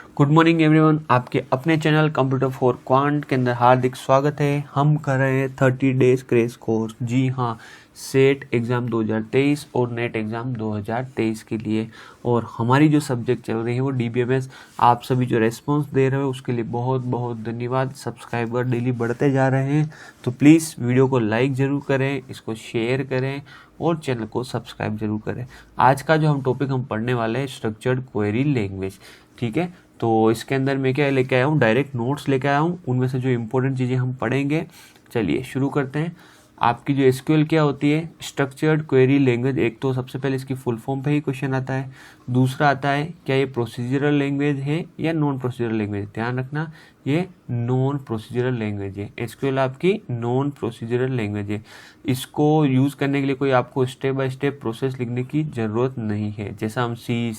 Good morning everyone, आपके अपने channel computer for quant के अंदर हार्दिक स्वागत है। हम कर रहे हैं 30 डेज क्रेश कोर्स। जी हाँ, सेट एग्ज़ाम 2023 और नेट एग्ज़ाम 2023 के लिए। और हमारी जो सब्जेक्ट चल रही है वो DBMS। आप सभी जो रेस्पॉन्स दे रहे हो उसके लिए बहुत बहुत धन्यवाद। सब्सक्राइबर डेली बढ़ते जा रहे हैं, तो प्लीज़ वीडियो को लाइक ज़रूर करें, इसको शेयर करें और चैनल को सब्सक्राइब जरूर करें। आज का जो हम टॉपिक हम पढ़ने वाले हैं स्ट्रक्चर्ड क्वेरी लैंग्वेज, ठीक है। तो इसके अंदर मैं क्या लेके आया हूँ, डायरेक्ट नोट्स लेके आया हूँ, उनमें से जो इम्पोर्टेंट चीज़ें हम पढ़ेंगे। चलिए शुरू करते हैं। आपकी जो SQL क्या होती है, स्ट्रक्चर्ड क्वेरी लैंग्वेज। एक तो सबसे पहले इसकी फुल फॉर्म पे ही क्वेश्चन आता है। दूसरा आता है क्या ये प्रोसीजरल लैंग्वेज है या नॉन प्रोसीजरल लैंग्वेज। ध्यान रखना, ये नॉन प्रोसीजरल लैंग्वेज है। SQL आपकी नॉन प्रोसीजरल लैंग्वेज है। इसको यूज़ करने के लिए कोई आपको स्टेप बाय स्टेप प्रोसेस लिखने की ज़रूरत नहीं है, जैसा हम C++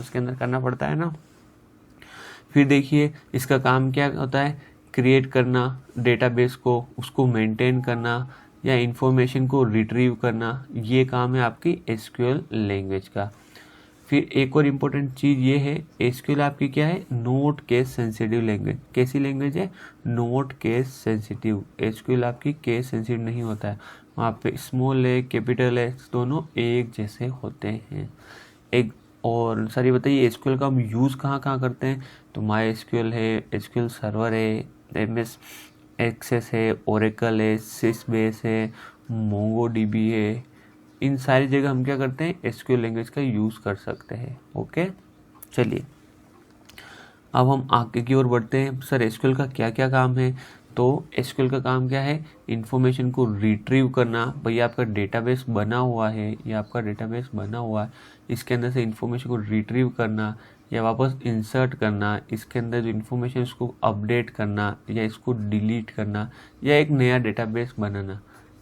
के अंदर करना पड़ता है ना। फिर देखिए इसका काम क्या होता है, क्रिएट करना डेटाबेस को, उसको मेंटेन करना या इंफॉर्मेशन को रिट्रीव करना, ये काम है आपकी SQL लैंग्वेज का। फिर एक और इम्पोर्टेंट चीज़ ये है, SQL आपकी क्या है, नोट केस सेंसिटिव लैंग्वेज। कैसी लैंग्वेज है, नोट केस सेंसिटिव। SQL आपकी केस सेंसिटिव नहीं होता है, वहाँ पे स्मॉल है कैपिटल है दोनों एक जैसे होते हैं। एक और सर ये बताइए SQL का हम यूज़ कहाँ कहाँ करते हैं। तो MySQL है, SQL सर्वर है, MS एक्सेस है, ओरेकल है, सिसबेस है, MongoDB है। इन सारी जगह हम क्या करते हैं, SQL लैंग्वेज का यूज़ कर सकते हैं। ओके, चलिए अब हम आगे की ओर बढ़ते हैं। सर SQL का क्या क्या काम है। तो SQL का काम क्या है, इन्फॉर्मेशन को रिट्रीव करना। भैया आपका डेटाबेस बना हुआ है, या आपका डेटाबेस बना हुआ है, इसके अंदर से इन्फॉर्मेशन को रिट्रीव करना या वापस इंसर्ट करना, इसके अंदर जो इन्फॉर्मेशन इसको अपडेट करना या इसको डिलीट करना या एक नया डेटाबेस बनाना,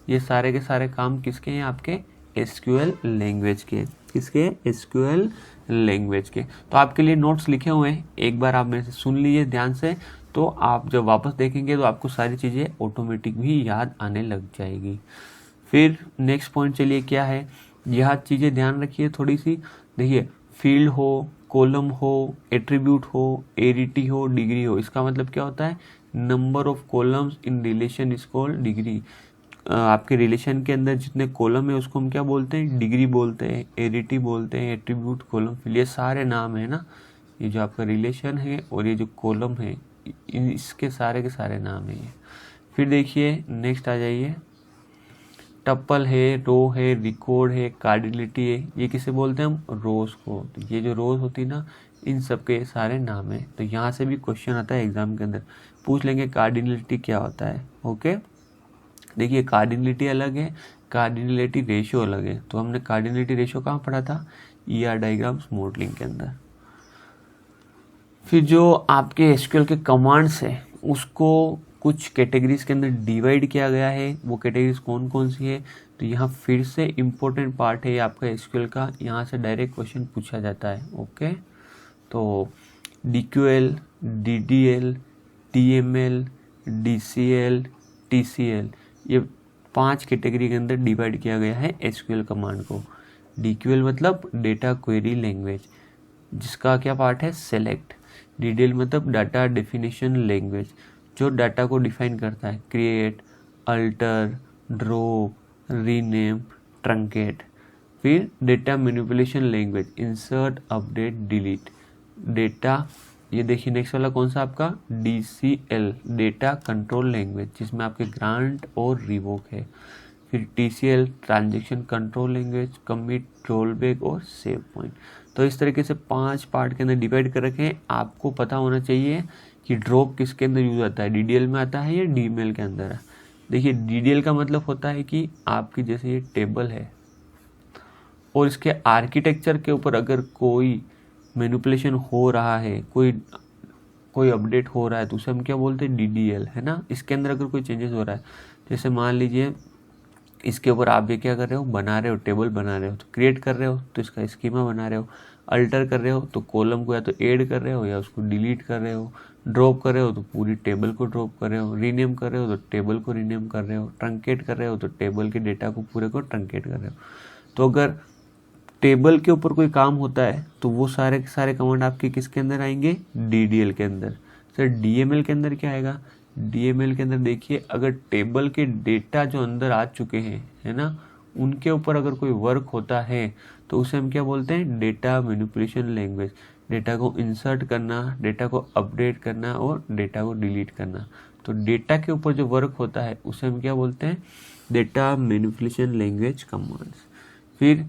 ये सारे के सारे काम किसके हैं, आपके SQL लैंग्वेज के। किसके, SQL लैंग्वेज के। तो आपके लिए नोट्स लिखे हुए हैं, एक बार आप मेरे से सुन लीजिए ध्यान से, तो आप जब वापस देखेंगे तो आपको सारी चीज़ें ऑटोमेटिक भी याद आने लग जाएगी। फिर नेक्स्ट पॉइंट चलिए क्या है, यह चीज़ें ध्यान रखिए थोड़ी सी। देखिए फील्ड हो, कॉलम हो, एट्रीब्यूट हो, एरिटी हो, डिग्री हो, इसका मतलब क्या होता है, number of columns in relation is called degree. आपके रिलेशन के अंदर जितने कॉलम है उसको हम क्या बोलते हैं, डिग्री बोलते हैं, एरिटी बोलते हैं, एट्रीब्यूट, कॉलम, फील्ड, ये सारे नाम है ना। ये जो आपका रिलेशन है और ये जो कॉलम है, इसके सारे के सारे नाम है ये। फिर देखिए नेक्स्ट आ जाइए, टप्पल है, रो है, रिकॉर्ड है, कार्डिनलिटी है, ये किसे बोलते हैं हम, रोज को। तो ये जो रोज होती है ना, इन सब के सारे नाम है। तो यहाँ से भी क्वेश्चन आता है एग्जाम के अंदर, पूछ लेंगे कार्डिनलिटी क्या होता है। ओके, देखिए कार्डिनलिटी अलग है, कार्डिनलिटी रेशियो अलग है। तो हमने कार्डिनलिटी रेशियो कहाँ पढ़ा था, ER डायग्राम्स मॉडलिंग के अंदर। फिर जो आपके SQL के कमांड्स है उसको कुछ कैटेगरीज के अंदर डिवाइड किया गया है। वो कैटेगरीज कौन कौन सी है, तो यहाँ फिर से इम्पोर्टेंट पार्ट है आपका SQL का, यहाँ से डायरेक्ट क्वेश्चन पूछा जाता है। ओके, तो DQL, DDL, TML, DCL, TCL, ये 5 कैटेगरी के अंदर डिवाइड किया गया है SQL कमांड को। DQL मतलब डेटा क्वेरी लैंग्वेज, जिसका क्या पार्ट है, सेलेक्ट। DDL मतलब डाटा डेफिनेशन लैंग्वेज, जो डाटा को डिफाइन करता है, create, alter, drop, rename, truncate. फिर data manipulation language, insert, update, delete. Data, ये देखिए नेक्स्ट वाला कौन सा आपका, DCL, डेटा कंट्रोल लैंग्वेज, जिसमें आपके ग्रांट और रिवोक है। फिर TCL, transaction control language, commit, rollback और सेव पॉइंट। तो इस तरीके से 5 पार्ट के अंदर डिवाइड कर रखे हैं। आपको पता होना चाहिए कि ड्रॉप किसके अंदर यूज आता है, DDL में आता है या DML के अंदर है। देखिए DDL का मतलब होता है कि आपकी जैसे ये टेबल है और इसके आर्किटेक्चर के ऊपर अगर कोई मैनिपुलेशन हो रहा है, कोई अपडेट हो रहा है, तो उसे हम क्या बोलते हैं, DDL, है ना। इसके अंदर अगर कोई चेंजेस हो रहा है, जैसे मान लीजिए इसके ऊपर आप ये क्या कर रहे हो, बना रहे हो, टेबल बना रहे हो, तो क्रिएट कर रहे हो तो इसका स्कीमा बना रहे हो, अल्टर कर रहे हो तो कॉलम को या तो ऐड कर रहे हो या उसको डिलीट कर रहे हो, ड्रॉप कर रहे हो तो पूरी टेबल को ड्रॉप कर रहे हो, रीनेम कर रहे हो तो टेबल को रीनेम कर रहे हो, ट्रंकेट कर रहे हो तो टेबल के डेटा को पूरे को ट्रंकेट कर रहे हो। तो अगर टेबल के ऊपर कोई काम होता है तो वो सारे के सारे कमांड आपके किसके अंदर आएंगे, DDL के अंदर। सर DML के अंदर क्या आएगा, DML के अंदर देखिए अगर टेबल के डेटा जो अंदर आ चुके हैं है ना, उनके ऊपर अगर कोई वर्क होता है तो उसे हम क्या बोलते हैं, डेटा मैनिपुलेशन लैंग्वेज। डेटा को इंसर्ट करना, डेटा को अपडेट करना और डेटा को डिलीट करना। तो डेटा के ऊपर जो वर्क होता है उसे हम क्या बोलते हैं, डेटा मैनिपुलेशन लैंग्वेज कमांड्स। फिर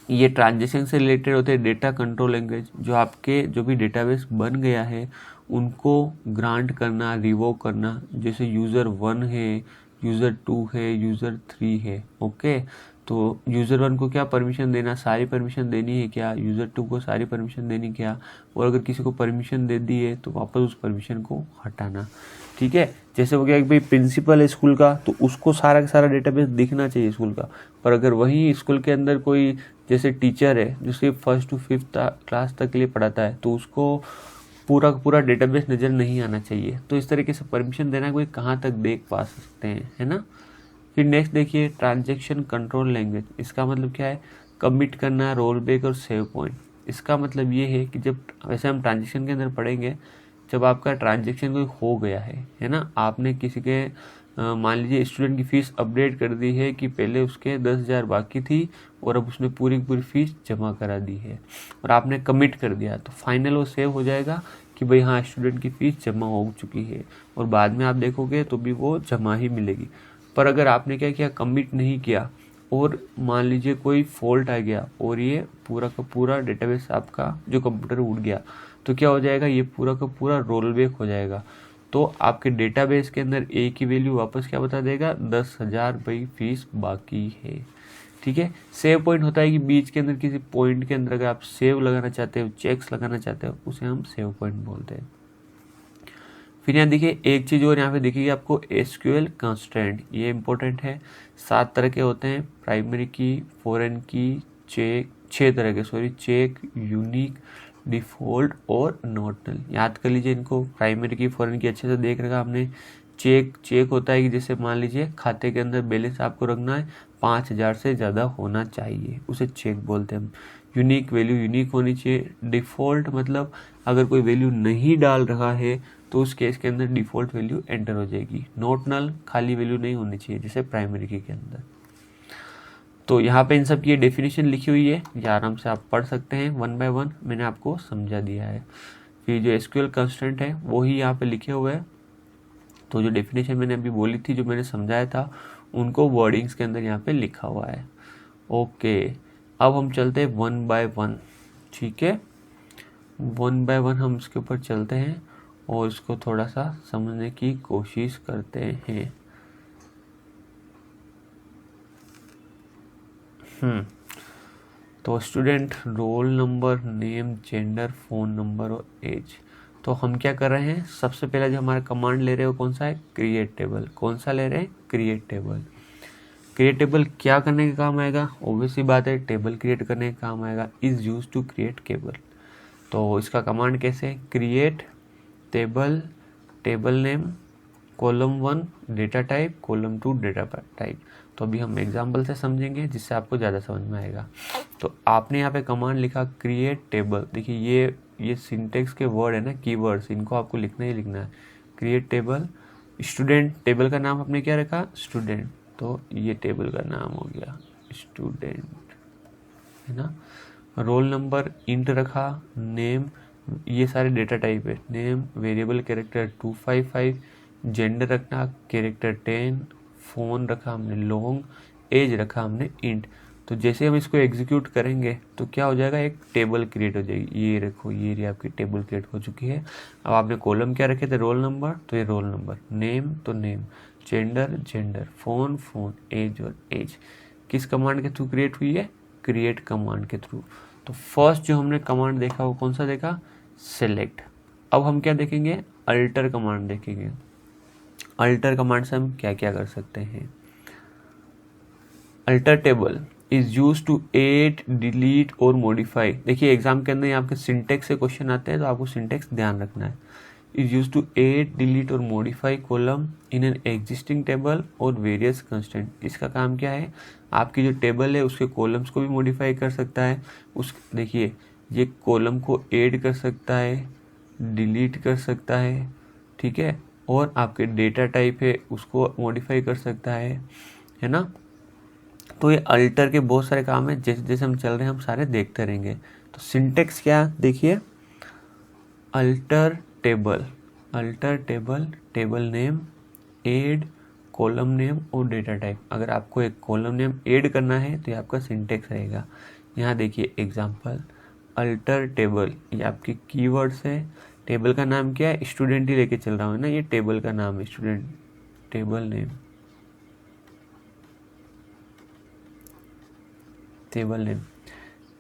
ये ट्रांजेक्शन से रिलेटेड होते हैं डेटा कंट्रोल लैंग्वेज, जो आपके जो भी डेटाबेस बन गया है उनको ग्रांट करना, रिवोक करना। जैसे यूज़र 1 है, यूज़र 2 है, यूज़र 3 है। ओके, तो यूज़र 1 को क्या परमिशन देना, सारी परमिशन देनी है क्या, यूज़र 2 को सारी परमिशन देनी क्या, और अगर किसी को परमिशन दे दी है तो वापस उस परमिशन को हटाना। ठीक है, जैसे हो गया कि भाई प्रिंसिपल है स्कूल का तो उसको सारा का सारा डेटाबेस दिखना चाहिए स्कूल का, पर अगर वही स्कूल के अंदर कोई जैसे टीचर है जो सिर्फ 1st to 5th क्लास तक के लिए पढ़ाता है तो उसको पूरा का पूरा डेटाबेस नज़र नहीं आना चाहिए। तो इस तरीके से परमिशन देना कोई कहाँ तक देख पा सकते हैं, है ना। फिर नेक्स्ट देखिए ट्रांजैक्शन कंट्रोल लैंग्वेज। इसका मतलब क्या है, कमिट करना, रोल बैक और सेव पॉइंट। इसका मतलब ये है कि जब वैसे हम ट्रांजैक्शन के अंदर पढ़ेंगे, जब आपका ट्रांजैक्शन कोई हो गया है ना, आपने किसी के मान लीजिए स्टूडेंट की फ़ीस अपडेट कर दी है कि पहले उसके 10,000 बाकी थी और अब उसने पूरी की पूरी फ़ीस जमा करा दी है और आपने कमिट कर दिया, तो फाइनल वो सेव हो जाएगा कि भाई हाँ स्टूडेंट की फ़ीस जमा हो चुकी है और बाद में आप देखोगे तो भी वो जमा ही मिलेगी। पर अगर आपने क्या किया, कमिट नहीं किया और मान लीजिए कोई फॉल्ट आ गया और ये पूरा का पूरा डेटाबेस आपका जो कंप्यूटर उड़ गया, तो क्या हो जाएगा, ये पूरा का पूरा रोल बैक हो जाएगा। तो आपके डेटाबेस के अंदर ए की वैल्यू वापस क्या बता देगा, 10,000 भाई फीस बाकी है। ठीक है, सेव पॉइंट होता है कि बीच के अंदर किसी पॉइंट के अंदर अगर आप सेव लगाना चाहते हो, चेक्स लगाना चाहते हो, उसे हम सेव पॉइंट बोलते हैं। फिर यहाँ देखिए एक चीज़ और यहाँ पे दिखेगी आपको, SQL कंस्ट्रेंट। ये इंपॉर्टेंट है। 7 तरह के होते हैं, प्राइमरी की, फॉरेन की, चेक, 6 तरह के सॉरी, चेक, यूनिक, डिफ़ॉल्ट और नॉर्मल। याद कर लीजिए इनको, प्राइमरी की, फॉरेन की अच्छे से देख रखा हमने। चेक होता है कि जैसे मान लीजिए खाते के अंदर बैलेंस आपको रखना है 5,000 से ज़्यादा होना चाहिए, उसे चेक बोलते हैं हम। यूनिक वैल्यू यूनिक होनी चाहिए। डिफ़ॉल्ट मतलब अगर कोई वैल्यू नहीं डाल रहा है तो उस केस के अंदर डिफ़ॉल्ट वैल्यू एंटर हो जाएगी। नॉट नल, खाली वैल्यू नहीं होनी चाहिए जैसे प्राइमरी की के अंदर। तो यहाँ पे इन सब की डेफिनेशन लिखी हुई है, ये आराम से आप पढ़ सकते हैं 1 by 1, मैंने आपको समझा दिया है। फिर जो SQL कंस्ट्रेंट है वो ही यहाँ पे लिखे हुए हैं। तो जो डेफिनेशन मैंने अभी बोली थी, जो मैंने समझाया था, उनको वर्डिंग्स के अंदर यहाँ पे लिखा हुआ है। ओके, अब हम चलते हैं 1 by 1। ठीक है, 1 by 1 हम इसके ऊपर चलते हैं और इसको थोड़ा सा समझने की कोशिश करते हैं। तो student, role number, name, gender, phone number और एज। तो हम क्या कर रहे हैं, सबसे पहले जो हमारा कमांड ले रहे हो कौन सा है, क्रिएट टेबल। कौन सा ले रहे हैं, क्रिएट टेबल। क्रिएट टेबल क्या करने का काम आएगा, ऑब्वियसली बात है टेबल क्रिएट करने का काम आएगा। Is use to create table. तो इसका कमांड कैसे, create table, table name, column 1 data type, column 2 data type. तो अभी हम एग्जाम्पल से समझेंगे जिससे आपको ज़्यादा समझ में आएगा। तो आपने यहाँ पे कमांड लिखा क्रिएट टेबल। देखिए ये सिंटेक्स के वर्ड है ना, कीवर्ड्स, इनको आपको लिखना ही लिखना है। क्रिएट टेबल, स्टूडेंट, टेबल का नाम आपने क्या रखा, स्टूडेंट, तो ये टेबल का नाम हो गया स्टूडेंट, है ना। रोल नंबर इंट रखा, नेम, ये सारे डेटा टाइप है, नेम, वेरिएबल कैरेक्टर 255, जेंडर रखना कैरेक्टर 10, फ़ोन रखा हमने लॉन्ग, एज रखा हमने इंट। तो जैसे हम इसको एग्जीक्यूट करेंगे तो क्या हो जाएगा, एक टेबल क्रिएट हो जाएगी। ये देखो, ये आपकी टेबल क्रिएट हो चुकी है। अब आपने कॉलम क्या रखे थे, रोल नंबर, तो ये रोल नंबर, नेम तो name, gender gender, phone, age और एज। किस कमांड के थ्रू क्रिएट हुई है, क्रिएट कमांड के थ्रू। तो फर्स्ट जो हमने कमांड देखा वो कौन सा देखा, सेलेक्ट। अब हम क्या देखेंगे, अल्टर कमांड देखेंगे। अल्टर कमांड से हम क्या क्या कर सकते हैं, alter table is use to add, delete और मॉडिफाई। देखिए एग्जाम के अंदर आपके सिंटेक्स से क्वेश्चन आते हैं तो आपको सिंटेक्स ध्यान रखना है। Is use to add, delete और modify column in an existing table और वेरियस कंस्टेंट। इसका काम क्या है, आपकी जो टेबल है उसके कॉलम्स को भी मॉडिफाई कर सकता है। उस देखिए ये कॉलम को ऐड कर सकता है, डिलीट कर सकता है, ठीक है, और आपके डेटा टाइप है उसको मॉडिफाई कर सकता है ना। तो ये अल्टर के बहुत सारे काम है, जैसे जैसे हम चल रहे हैं हम सारे देखते रहेंगे। तो सिंटेक्स क्या देखिए, alter table, table name, add, column name और डेटा टाइप। अगर आपको एक कॉलम नेम ऐड करना है तो ये आपका सिंटेक्स रहेगा। यहाँ देखिए एग्जांपल, अल्टर टेबल, ये आपके कीवर्ड्स है। टेबल का नाम क्या है, स्टूडेंट ही लेके चल रहा हूँ ना, ये टेबल का नाम है student, table name, table name.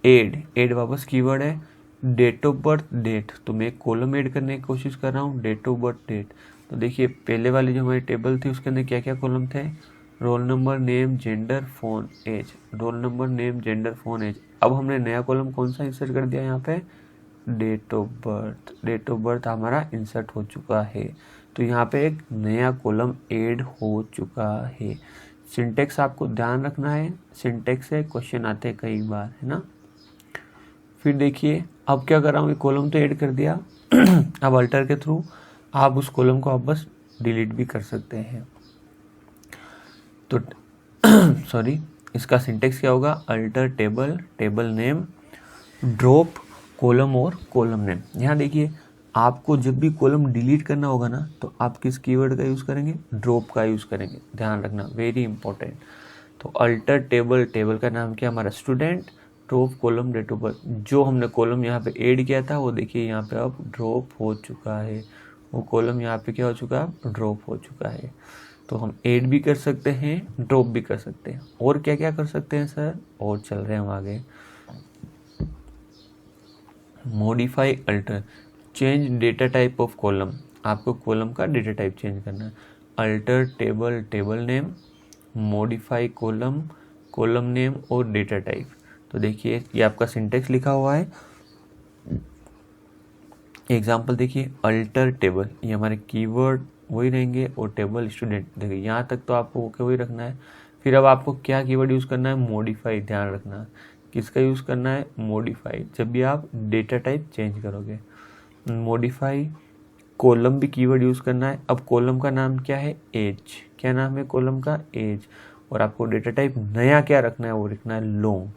Add वापस कीवर्ड है। डेट ऑफ बर्थ, डेट, तो मैं एक कॉलम ऐड करने की कोशिश कर रहा हूँ, डेट ऑफ बर्थ, डेट। तो देखिए पहले वाली जो हमारी टेबल थी उसके अंदर क्या क्या कॉलम थे, roll number, name, gender, phone, age, roll number, name, gender, phone, age. अब हमने नया कॉलम कौन सा इंसर्ट कर दिया यहाँ पे, date of birth. Date of birth हमारा इंसर्ट हो चुका है। तो यहाँ पे एक नया कॉलम ऐड हो चुका है। सिंटेक्स आपको ध्यान रखना है, सिंटेक्स से क्वेश्चन आते हैं कई बार, है ना। फिर देखिए अब क्या कर रहा हूँ, ये कॉलम तो ऐड कर दिया अब अल्टर के थ्रू आप उस कॉलम को आप बस डिलीट भी कर सकते हैं। तो सॉरी, इसका सिंटेक्स क्या होगा, alter table, table name, drop column और कॉलम नेम। यहाँ देखिए आपको जब भी कॉलम डिलीट करना होगा ना तो आप किस कीवर्ड का यूज़ करेंगे, ड्रॉप का यूज़ करेंगे, ध्यान रखना, वेरी इंपॉर्टेंट। तो अल्टर टेबल, टेबल का नाम क्या हमारा student, drop column, date of birth. जो हमने कॉलम यहाँ पे ऐड किया था वो देखिए यहाँ पे अब ड्रॉप हो चुका है, वो कॉलम यहाँ पे क्या हो चुका है, ड्रॉप हो चुका है। तो हम ऐड भी कर सकते हैं, ड्रॉप भी कर सकते हैं। और क्या क्या कर सकते हैं सर, और चल रहे हैं हम आगे। Modify, alter, change data type of column, आपको कॉलम का डेटा टाइप चेंज करना है। Alter table, table name, modify column, column name और डेटा टाइप। तो देखिए ये आपका सिंटेक्स लिखा हुआ है। एग्जांपल देखिए, अल्टर टेबल, ये हमारे कीवर्ड वही रहेंगे और टेबल स्टूडेंट। देखिए यहाँ तक तो आपको ओके वही रखना है। फिर अब आपको क्या कीवर्ड यूज़ करना है, मॉडिफाई, ध्यान रखना किसका यूज़ करना है, मॉडिफाई, जब भी आप डेटा टाइप चेंज करोगे। मॉडिफाई, कॉलम भी कीवर्ड यूज़ करना है। अब कॉलम का नाम क्या है, एज, क्या नाम है कॉलम का, एज। और आपको डेटा टाइप नया क्या रखना है, वो रखना है लॉन्ग,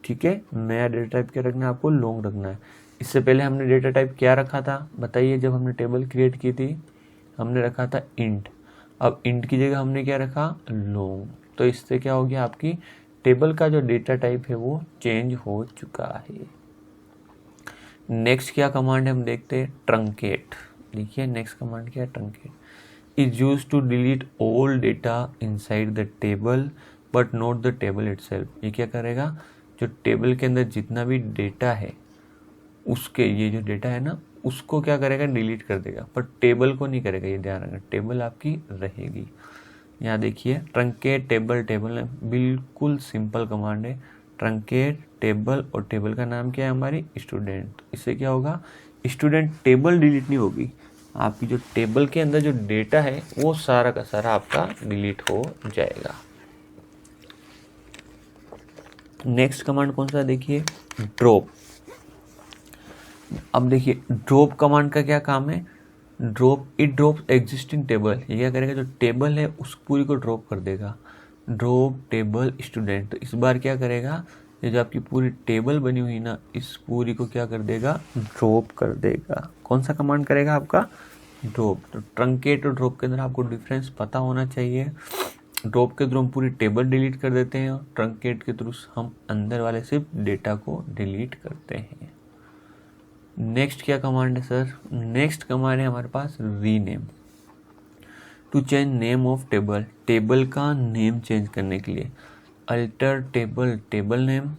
ठीक है, नया डेटा टाइप क्या रखना है, आपको लॉन्ग रखना है। इससे पहले हमने डेटा टाइप क्या रखा था बताइए, जब हमने टेबल क्रिएट की थी हमने रखा था इंट। अब इंट की जगह हमने क्या रखा, लॉन्ग। तो इससे क्या हो गया, आपकी टेबल का जो डेटा टाइप है वो चेंज हो चुका है। नेक्स्ट क्या कमांड है हम देखते हैं, ट्रंकेट। देखिए नेक्स्ट कमांड क्या है, truncate is use to delete all data inside the table but not the table itself. ये क्या करेगा, जो टेबल के अंदर जितना भी डेटा है उसके, ये जो डेटा है ना उसको क्या करेगा, डिलीट कर देगा, पर टेबल को नहीं करेगा। ये ध्यान रखना, टेबल आपकी रहेगी। यहाँ देखिए ट्रंकेट टेबल, टेबल है, बिल्कुल सिंपल कमांड है। ट्रंकेट टेबल और टेबल का नाम क्या है हमारी, स्टूडेंट। इससे क्या होगा, स्टूडेंट टेबल डिलीट नहीं होगी, आपकी जो टेबल के अंदर जो डेटा है वो सारा का सारा आपका डिलीट हो जाएगा। नेक्स्ट कमांड कौन सा देखिए, ड्रॉप। अब देखिए ड्रॉप कमांड का क्या काम है, drop, it drop existing table. ये क्या करेगा, जो टेबल है उस पूरी को ड्रॉप कर देगा। ड्रॉप टेबल स्टूडेंट, तो इस बार क्या करेगा, ये जो आपकी पूरी टेबल बनी हुई ना इस पूरी को क्या कर देगा, ड्रॉप कर देगा। कौन सा कमांड करेगा आपका, ड्रॉप। तो ट्रंकेट और ड्रॉप के अंदर आपको डिफरेंस पता होना चाहिए। ड्रॉप के थ्रू हम पूरी टेबल डिलीट कर देते हैं और ट्रंकेट के थ्रू हम अंदर वाले सिर्फ डेटा को डिलीट करते हैं। नेक्स्ट क्या कमांड है सर, नेक्स्ट कमांड है हमारे पास rename, to change name of table, table का नेम चेंज करने के लिए। Alter table, table name,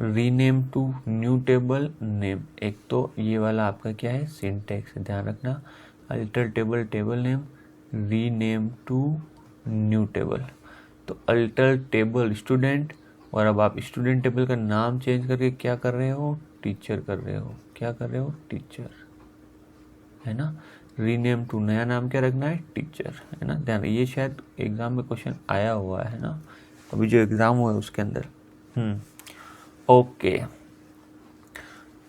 rename to new table name. एक तो ये वाला आपका क्या है, सिंटेक्स, ध्यान रखना, alter table, table name, rename to new table. तो अल्टर टेबल स्टूडेंट, और अब आप स्टूडेंट टेबल का नाम चेंज करके क्या कर रहे हो, टीचर कर रहे हो। क्या कर रहे हो, टीचर, है ना। रीनेम टू, नया नाम क्या रखना है, टीचर, है ना। ध्यान, ये शायद एग्जाम में क्वेश्चन आया हुआ है ना, अभी जो एग्जाम हुआ है उसके अंदर। ओके,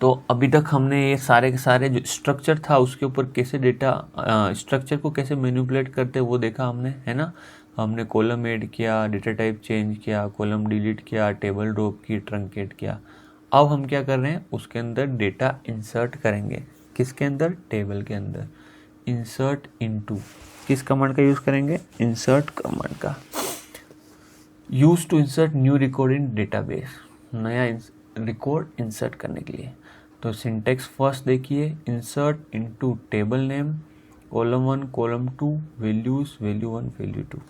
तो अभी तक हमने ये सारे के सारे जो स्ट्रक्चर था उसके ऊपर कैसे डेटा स्ट्रक्चर को कैसे मैनिपुलेट करते वो देखा हमने, है ना। हमने कॉलम ऐड किया, डेटा टाइप चेंज किया, कॉलम डिलीट किया, टेबल ड्रॉप की, ट्रंकेट किया। अब हम क्या कर रहे हैं, उसके अंदर डेटा इंसर्ट करेंगे। किसके अंदर, टेबल के अंदर। इंसर्ट इनटू, किस कमांड का यूज करेंगे, इंसर्ट कमांड का। Use to insert new record in database, नया रिकॉर्ड इंसर्ट करने के लिए। तो सिंटेक्स फर्स्ट देखिए, insert into table name, column 1 column 2 values, value 1 value 2।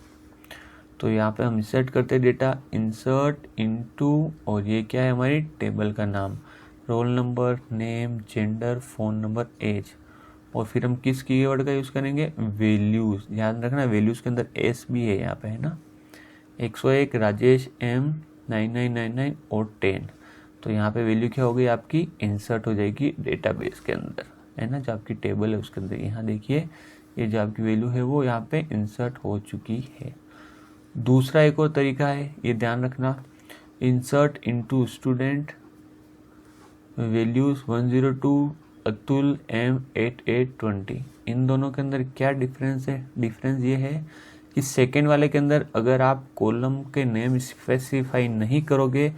तो यहाँ पे हम इंसर्ट करते हैं डेटा, इंसर्ट इनटू, और ये क्या है, हमारी टेबल का नाम, roll number, name, gender, phone number, age. और फिर हम किस कीवर्ड का यूज़ करेंगे, वैल्यूज़। ध्यान रखना वैल्यूज़ के अंदर एस भी है यहाँ पे, है ना। 101 राजेश एम 9999 और 10। तो यहाँ पे वैल्यू क्या हो गई आपकी, इंसर्ट हो जाएगी डेटाबेस के अंदर, है ना। जो आपकी टेबल है उसके अंदर, यहाँ देखिए ये जो आपकी वैल्यू है वो यहाँ पे इंसर्ट हो चुकी है। दूसरा एक और तरीका है, ये ध्यान रखना, insert into student, values 102 Atul M 8820। इन दोनों के अंदर क्या डिफरेंस है, डिफरेंस ये है कि सेकेंड वाले के अंदर अगर आप कॉलम के नेम स्पेसिफाई नहीं करोगे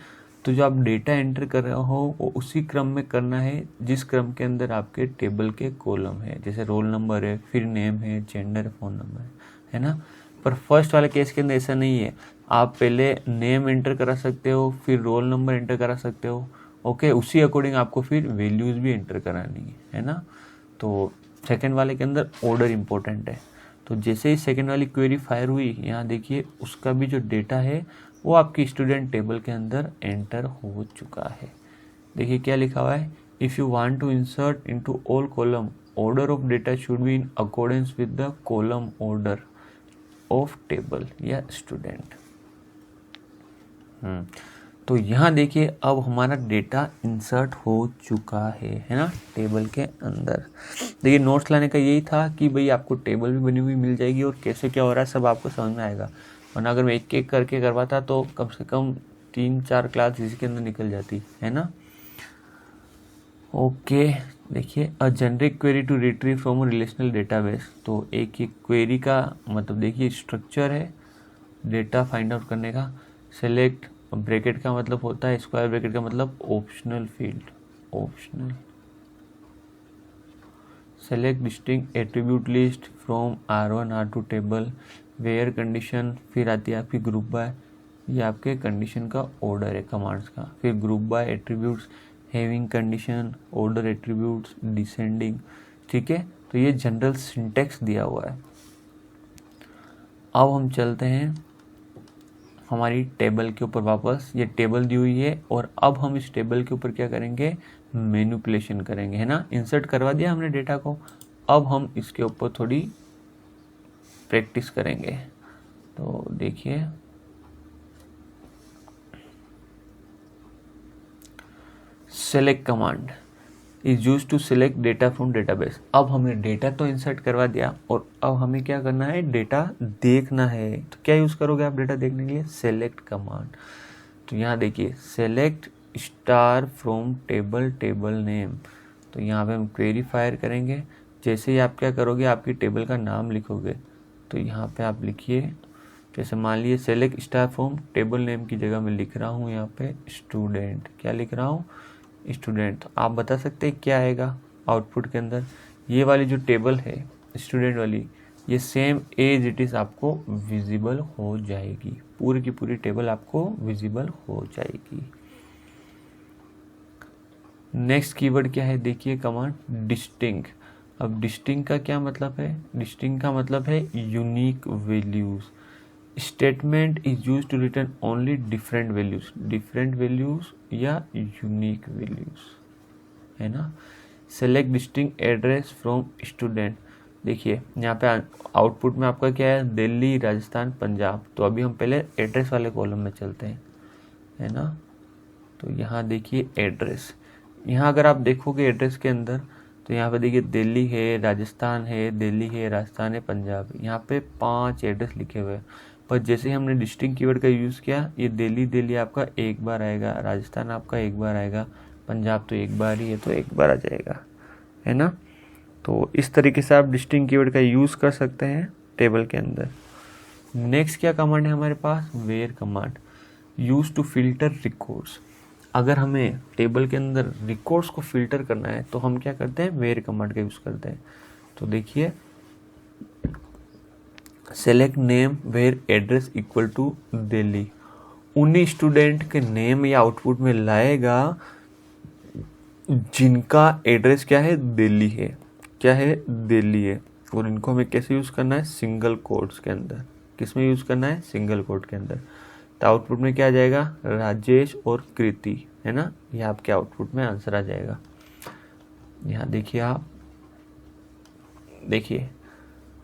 तो जो आप डेटा एंटर कर रहे हो वो उसी क्रम में करना है जिस क्रम के अंदर आपके टेबल के कॉलम है। जैसे रोल नंबर है, फिर नेम है, जेंडर, फ़ोन नंबर है ना। पर फर्स्ट वाले केस के अंदर ऐसा नहीं है, आप पहले नेम एंटर करा सकते हो, फिर रोल नंबर एंटर करा सकते हो, ओके। उसी अकॉर्डिंग आपको फिर वैल्यूज़ भी एंटर करानी है ना। तो सेकेंड वाले के अंदर ऑर्डर इम्पोर्टेंट है। तो जैसे ही सेकेंड वाली क्वेरी फायर हुई, यहाँ देखिए उसका भी जो डेटा है वो आपकी स्टूडेंट टेबल के अंदर एंटर हो चुका है। देखिए क्या लिखा हुआ है, if you want to insert into all column, order of data should be in accordance with the column order of table या स्टूडेंट। तो यहाँ देखिए अब हमारा डेटा इंसर्ट हो चुका है ना, टेबल के अंदर। देखिए नोट्स लाने का यही था कि भाई आपको टेबल भी बनी हुई मिल जाएगी और कैसे क्या हो रहा है सब आपको समझ में आएगा। वरना अगर मैं एक एक करके करवाता तो कम से कम 3-4 क्लास इसके अंदर निकल जाती, है ना। ओके, देखिए a generic query to retrieve from relational database. तो एक क्वेरी का मतलब देखिए स्ट्रक्चर है डेटा फाइंड आउट करने का। सेलेक्ट, ब्रैकेट का मतलब होता है, स्क्वायर ब्रैकेट का मतलब optional field, optional. Select distinct attribute list from R1 R2 table, where condition, फिर आती है आपकी ग्रुप बाय, ये आपके कंडीशन का ऑर्डर है कमांड्स का। फिर group by attributes, having condition, order attributes, descending, ठीक है। तो ये जनरल सिंटेक्स दिया हुआ है। अब हम चलते हैं हमारी टेबल के ऊपर वापस। ये टेबल दी हुई है और अब हम इस टेबल के ऊपर क्या करेंगे, मैनिपुलेशन करेंगे, है ना। इंसर्ट करवा दिया हमने डेटा को, अब हम इसके ऊपर थोड़ी प्रैक्टिस करेंगे। तो देखिए select command is use to select data from database. अब हमने डेटा तो इंसर्ट करवा दिया और अब हमें क्या करना है, डेटा देखना है। तो क्या यूज करोगे आप डेटा देखने के लिए, सेलेक्ट कमांड। तो यहाँ देखिए select star from table, table name. तो यहाँ पे हम क्वेरी फायर करेंगे। जैसे ही आप क्या करोगे, आपकी टेबल का नाम लिखोगे। तो यहाँ पे आप लिखिए, जैसे मान लीजिए select star from table name की जगह मैं लिख रहा हूँ यहाँ पे स्टूडेंट। क्या लिख रहा हूँ, स्टूडेंट। तो आप बता सकते हैं क्या आएगा आउटपुट के अंदर। ये वाली जो टेबल है स्टूडेंट वाली, ये सेम एज इट इज़ आपको विजिबल हो जाएगी, पूरी की पूरी टेबल आपको विजिबल हो जाएगी। नेक्स्ट कीवर्ड क्या है, देखिए कमांड डिस्टिंक्ट। अब डिस्टिंक्ट का क्या मतलब है, डिस्टिंक्ट का मतलब है unique values. Statement is use to return only different values या यूनिक वैल्यूज, है ना। Select distinct address from student. देखिए यहाँ पे आउटपुट में आपका क्या है, दिल्ली, राजस्थान, पंजाब। तो अभी हम पहले एड्रेस वाले कॉलम में चलते हैं, है ना। तो यहाँ देखिए एड्रेस, यहाँ अगर आप देखोगे एड्रेस के अंदर तो यहाँ पे देखिए दिल्ली है, राजस्थान है, दिल्ली है, राजस्थान है, पंजाब है। यहाँ पे 5 एड्रेस लिखे हुए हैं, पर जैसे ही हमने डिस्ट्रिक्ट कीवर्ड का यूज़ किया, ये दिल्ली आपका एक बार आएगा, राजस्थान आपका एक बार आएगा, पंजाब तो एक बार ही है तो एक बार आ जाएगा, है ना। तो इस तरीके से आप डिस्टिंक्ट कीवर्ड का यूज़ कर सकते हैं टेबल के अंदर। नेक्स्ट क्या कमांड है हमारे पास, where command, use to filter records. अगर हमें टेबल के अंदर रिकॉर्ड्स को फिल्टर करना है तो हम क्या करते हैं, वेयर कमांड का यूज़ करते हैं। तो देखिए, select name where address equal to Delhi, उन्हीं स्टूडेंट के नेम या आउटपुट में लाएगा जिनका एड्रेस क्या है, दिल्ली है, क्या है, दिल्ली है। और इनको हमें कैसे यूज़ करना है, सिंगल कोट्स के अंदर। किस में यूज़ करना है, सिंगल कोट के अंदर। तो आउटपुट में क्या आ जाएगा, राजेश और कृति, है ना। ये आपके आउटपुट में आंसर आ जाएगा। यहाँ देखिए, आप देखिए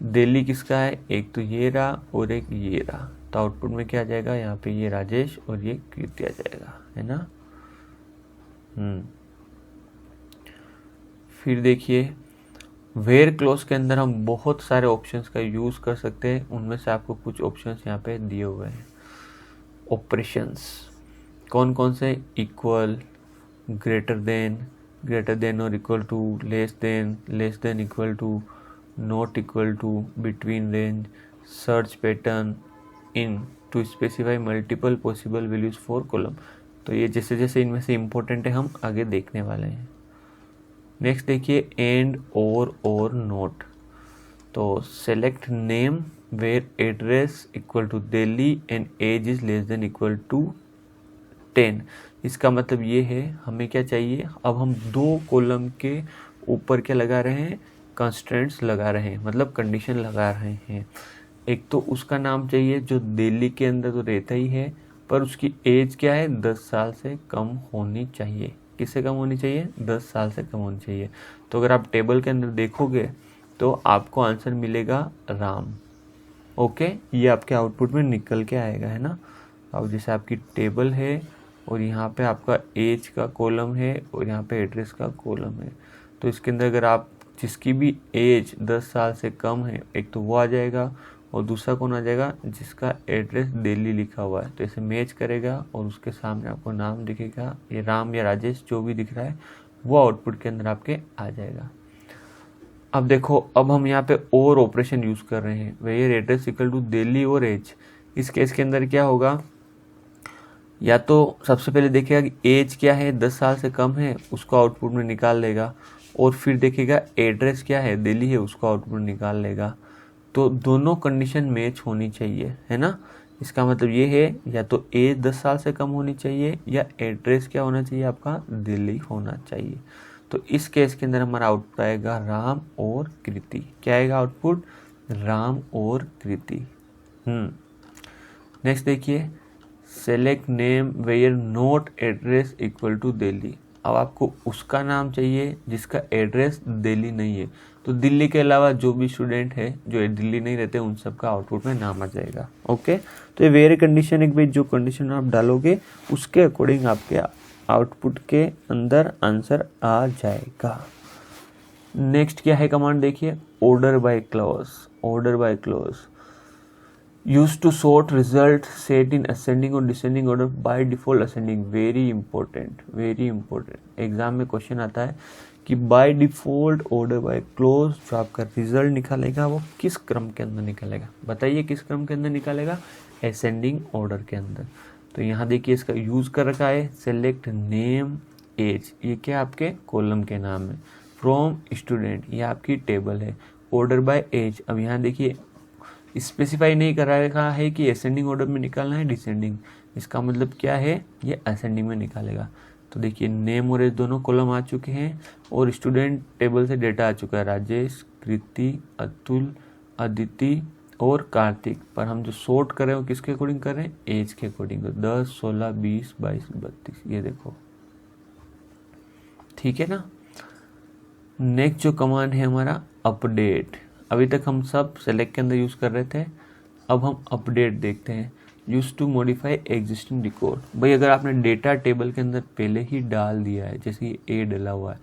दिल्ली किसका है, एक तो ये रहा और एक ये रहा। तो आउटपुट में क्या आ जाएगा, यहाँ पे ये राजेश और ये कृति आ जाएगा, है ना। फिर देखिए, वेयर क्लोज के अंदर हम बहुत सारे ऑप्शंस का यूज़ कर सकते हैं। उनमें से आपको कुछ ऑप्शंस यहाँ पे दिए हुए हैं। ऑपरेशंस कौन कौन से, इक्वल, ग्रेटर देन और equal to, less than equal to, not equal to, between range, search pattern, in to specify multiple possible values for column. तो ये जैसे जैसे इनमें से इम्पोर्टेंट है हम आगे देखने वाले हैं। नेक्स्ट देखिए, एंड और नोट। तो select name where address equal to Delhi and age is less than equal to 10। इसका मतलब ये है, हमें क्या चाहिए, अब हम 2 कॉलम के ऊपर क्या लगा रहे हैं, कंस्ट्रेंट्स लगा रहे हैं, मतलब कंडीशन लगा रहे हैं। एक तो उसका नाम चाहिए जो दिल्ली के अंदर तो रहता ही है, पर उसकी एज क्या है, 10 साल से कम होनी चाहिए। किससे कम होनी चाहिए, 10 साल से कम होनी चाहिए। तो अगर आप टेबल के अंदर देखोगे तो आपको आंसर मिलेगा राम। ओके, ये आपके आउटपुट में निकल के आएगा, है ना। अब जैसे आपकी टेबल है और यहाँ पे आपका एज का कॉलम है और यहाँ पे एड्रेस का कॉलम है, तो इसके अंदर अगर आप जिसकी भी एज 10 साल से कम है, एक तो वो आ जाएगा और दूसरा कौन आ जाएगा, जिसका एड्रेस दिल्ली लिखा हुआ है। तो इसे मैच करेगा और उसके सामने आपको नाम दिखेगा, ये राम या राजेश जो भी दिख रहा है वो आउटपुट के अंदर आपके आ जाएगा। अब देखो, अब हम यहाँ पे और ऑपरेशन यूज़ कर रहे हैं, where address equal to Delhi और एज। इस केस के अंदर क्या होगा, या तो सबसे पहले देखेगा कि एज क्या है, 10 साल से कम है, उसको आउटपुट में निकाल लेगा, और फिर देखेगा एड्रेस क्या है, दिल्ली है, उसको आउटपुट में निकाल लेगा। तो दोनों कंडीशन मैच होनी चाहिए, है ना। इसका मतलब ये है, या तो एज 10 साल से कम होनी चाहिए या एड्रेस क्या होना चाहिए, आपका दिल्ली होना चाहिए। तो इस केस के अंदर हमारा आउटपुट आएगा राम और कृति। क्या आएगा आउटपुट, राम और कृति। नेक्स्ट देखिए, select name where not address equal to Delhi. अब आपको उसका नाम चाहिए जिसका एड्रेस दिल्ली नहीं है। तो दिल्ली के अलावा जो भी स्टूडेंट है जो दिल्ली नहीं रहते, उन सब का आउटपुट में नाम आ जाएगा। ओके, तो ये वेयर कंडीशन, एक भाई जो कंडीशन आप डालोगे उसके अकॉर्डिंग आपके आउटपुट के अंदर आंसर आ जाएगा। नेक्स्ट क्या है कमांड, देखिए, order by clause. Order by clause use to sort result set in ascending और descending order, by default ascending. Very important, very important. Exam में क्वेश्चन आता है कि by default order by clause जो आपका रिजल्ट निकालेगा वो किस क्रम के अंदर निकालेगा, बताइए किस क्रम के अंदर निकालेगा, असेंडिंग ऑर्डर के अंदर। तो यहाँ देखिए इसका यूज कर रखा है, सेलेक्ट नेम एज, ये क्या आपके कॉलम के नाम है, फ्रॉम स्टूडेंट, ये आपकी टेबल है, ऑर्डर बाय एज। अब यहाँ देखिए स्पेसिफाई नहीं कर रखा है कि असेंडिंग ऑर्डर में निकालना है डिसेंडिंग, इसका मतलब क्या है, ये असेंडिंग में निकालेगा। तो देखिए नेम और एज दोनों कॉलम आ चुके हैं और स्टूडेंट टेबल से डेटा आ चुका है, राजेश, कृति, अतुल, अदिति और कार्तिक। पर हम जो सॉर्ट कर रहे हैं वो किसके अकॉर्डिंग कर रहे हैं, एज के अकॉर्डिंग। तो 10, 16, 20, 22, 32, ये देखो, ठीक है ना। नेक्स्ट जो कमांड है हमारा अपडेट। अभी तक हम सब सेलेक्ट के अंदर यूज कर रहे थे, अब हम अपडेट देखते हैं। Use to modify existing record. भाई अगर आपने डेटा टेबल के अंदर पहले ही डाल दिया है, जैसे ए डला हुआ है,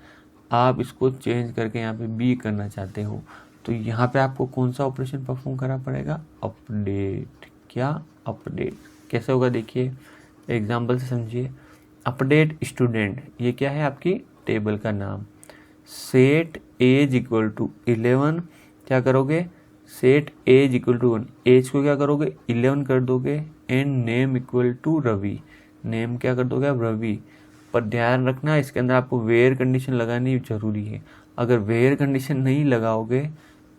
आप इसको चेंज करके यहाँ पे बी करना चाहते हो, तो यहाँ पे आपको कौन सा ऑपरेशन परफॉर्म करना पड़ेगा, अपडेट। क्या, अपडेट। कैसे होगा देखिए, एग्जाम्पल से समझिए। अपडेट स्टूडेंट, ये क्या है आपकी टेबल का नाम। सेट एज इक्वल टू 11, क्या करोगे, set age equal to 1, age को क्या करोगे 11 कर दोगे, and name equal to Ravi, name क्या कर दोगे आप, रवि। पर ध्यान रखना इसके अंदर आपको वेयर कंडीशन लगानी जरूरी है। अगर वेयर कंडीशन नहीं लगाओगे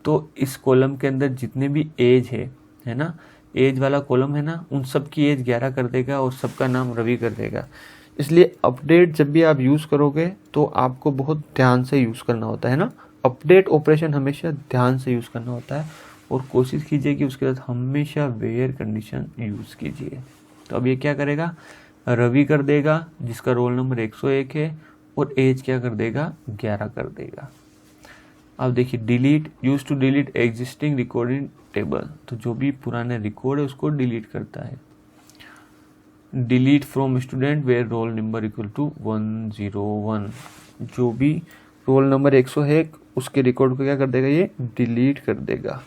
तो इस कॉलम के अंदर जितने भी एज है ना, एज वाला कॉलम है ना, उन सब की एज 11 कर देगा और सबका नाम रवि कर देगा। इसलिए अपडेट जब भी आप यूज़ करोगे तो आपको बहुत ध्यान से यूज़ करना होता है ना, अपडेट ऑपरेशन हमेशा ध्यान से यूज़ करना होता है, और कोशिश कीजिए कि उसके साथ हमेशा वेयर कंडीशन यूज़ कीजिए। तो अब ये क्या करेगा, रवि कर देगा जिसका रोल नंबर 101 है, और एज क्या कर देगा, 11 कर देगा। अब देखिए, delete, use to delete existing recording table, तो जो भी पुराने रिकॉर्ड है उसको डिलीट करता है। Delete from student where roll number equal to 101, जो भी रोल नंबर 101 उसके रिकॉर्ड को क्या कर देगा, ये डिलीट कर देगा।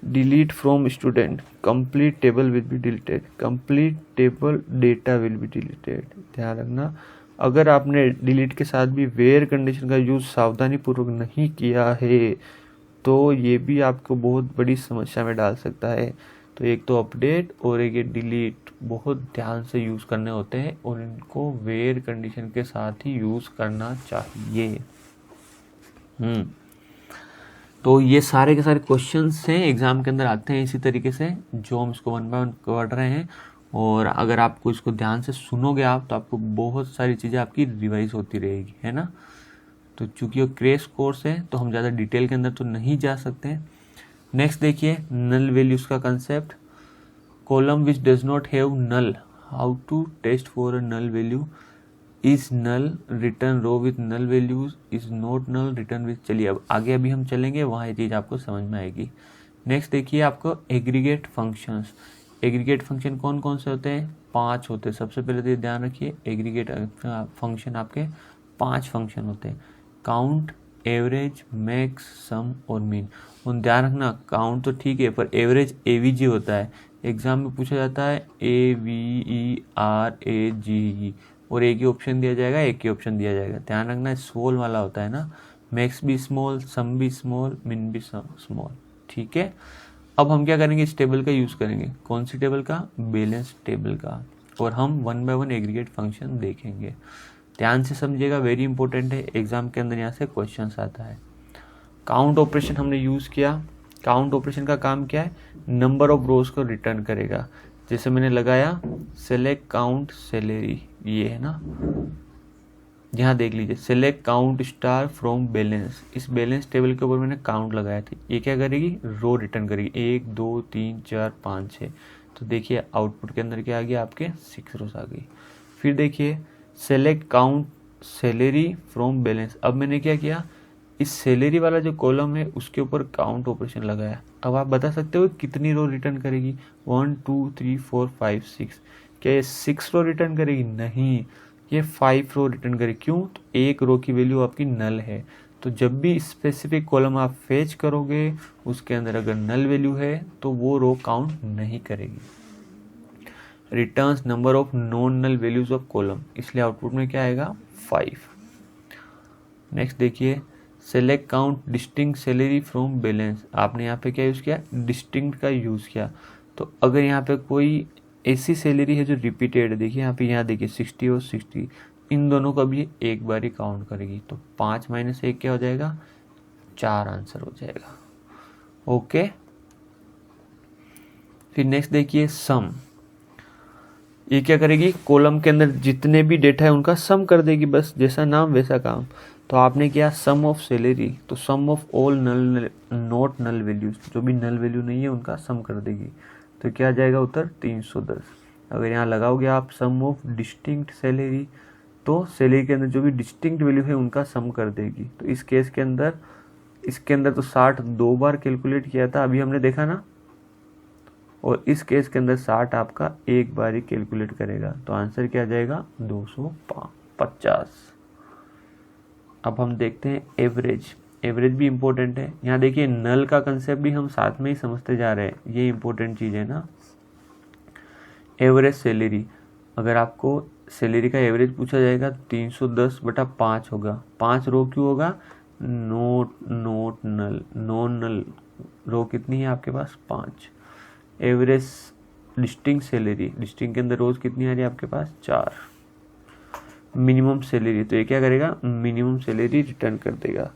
Delete from student, complete table will be deleted, complete table data will be deleted. ध्यान रखना, अगर आपने डिलीट के साथ भी वेयर कंडीशन का यूज़ सावधानी पूर्वक नहीं किया है तो ये भी आपको बहुत बड़ी समस्या में डाल सकता है। तो एक तो अपडेट और एक ये डिलीट बहुत ध्यान से यूज़ करने होते हैं, और इनको वेयर कंडीशन के साथ ही यूज़ करना चाहिए। तो ये सारे के सारे क्वेश्चंस हैं एग्जाम के अंदर आते हैं इसी तरीके से, जो हम इसको 1 बाय 1 पढ़ रहे हैं। और अगर आपको इसको ध्यान से सुनोगे आप तो आपको बहुत सारी चीज़ें आपकी रिवाइज होती रहेगी, है ना। तो चूंकि वो क्रैश कोर्स है तो हम ज़्यादा डिटेल के अंदर तो नहीं जा सकते। नेक्स्ट देखिए, नल वैल्यूज़ का concept. Column which does not have null, how to test for a null value. Is null, return row with null values, is not null, return with. चलिए अब आगे अभी हम चलेंगे, वहाँ ये चीज़ आपको समझ में आएगी। नेक्स्ट देखिए आपको एग्रीगेट फंक्शंस। एग्रीगेट फंक्शन कौन कौन से होते हैं, 5 होते हैं। सबसे पहले तो ध्यान रखिए, एग्रीगेट फंक्शन आपके 5 फंक्शन होते हैं, काउंट, एवरेज, मैक्स, सम और मीन। और ध्यान रखना, काउंट तो ठीक है पर एवरेज एवीजी होता है, एग्जाम में पूछा जाता है AVERAGE, और एक ही ऑप्शन दिया जाएगा, एक ही ऑप्शन दिया जाएगा। ध्यान रखना स्मॉल वाला होता है ना, मैक्स भी स्मॉल, सम भी स्मॉल, मिन भी स्मॉल, ठीक है। अब हम क्या करेंगे, इस टेबल का यूज़ करेंगे, कौन सी टेबल का, बैलेंस टेबल का, और हम 1 बाय 1 एग्रीगेट फंक्शन देखेंगे। ध्यान से समझिएगा, वेरी इंपॉर्टेंट है, एग्जाम के अंदर यहाँ से क्वेश्चन आता है। काउंट ऑपरेशन हमने यूज़ किया। काउंट ऑपरेशन का काम क्या है, नंबर ऑफ रोज को रिटर्न करेगा। जैसे मैंने लगाया सेलेक्ट काउंट सैलरी, ये है ना, यहाँ देख लीजिए, select count star from balance, इस बैलेंस टेबल के ऊपर मैंने काउंट लगाया था, ये क्या करेगी, रो रिटर्न करेगी, 1 2 3 4 5 6। तो देखिए आउटपुट के अंदर क्या आ गया, आपके 6 रोज आ गई। फिर देखिए select count salary from balance, अब मैंने क्या किया, इस सैलरी वाला जो कॉलम है उसके ऊपर काउंट ऑपरेशन लगाया। अब आप बता सकते हो कितनी रो रिटर्न करेगी, 1 2 3 4 5 6। क्या ये 6 रो रिटर्न करेगी, नहीं, ये 5 रो रिटर्न करेगी। क्यों, तो एक रो की वैल्यू आपकी नल है, तो जब भी स्पेसिफिक कॉलम आप फेच करोगे उसके अंदर अगर नल वैल्यू है तो वो रो काउंट नहीं करेगी। Returns number of non null values of column, इसलिए आउटपुट में क्या आएगा, 5। नेक्स्ट देखिए, select count distinct salary from balance, आपने यहाँ पे क्या यूज़ किया, डिस्टिंक्ट का यूज़ किया। तो अगर यहाँ पे कोई ऐसी सैलरी है जो रिपीटेड है, देखिए यहाँ देखिए 60 और 60, इन दोनों का भी एक बार ही काउंट करेगी, तो 5 - 1 क्या हो जाएगा, 4 आंसर हो जाएगा। ओके, फिर नेक्स्ट देखिए सम, ये क्या करेगी, कॉलम के अंदर जितने भी डेटा है उनका सम कर देगी, बस जैसा नाम वैसा काम। तो आपने किया सम ऑफ सैलरी, तो sum of all null not null values, जो भी नल वैल्यू नहीं है उनका सम कर देगी। तो क्या आ जाएगा उत्तर, 310। अगर यहाँ लगाओगे आप सम ऑफ डिस्टिंक्ट सैलरी, तो सैलरी के अंदर जो भी डिस्टिंक्ट वैल्यू है उनका सम कर देगी। तो इस केस के अंदर, इसके अंदर तो 60 2 बार कैलकुलेट किया था, अभी हमने देखा ना, और इस केस के अंदर 60 आपका एक बार ही कैलकुलेट करेगा। तो आंसर क्या आ जाएगा, 250। अब हम देखते हैं एवरेज। एवरेज भी इम्पोर्टेंट है। यहाँ देखिए नल का कंसेप्ट भी हम साथ में ही समझते जा रहे हैं, ये इम्पोर्टेंट चीज़ है ना। एवरेज सैलरी, अगर आपको सैलरी का एवरेज पूछा जाएगा 310/5 होगा। 5 रो क्यों होगा? नोट नल, नॉन नल रो कितनी है आपके पास? 5। एवरेज डिस्टिंक्ट सैलरी, डिस्टिंक्ट के अंदर रोज कितनी आ रही है आपके पास? 4। मिनिमम सैलरी, तो ये क्या करेगा? मिनिमम सैलरी रिटर्न कर देगा।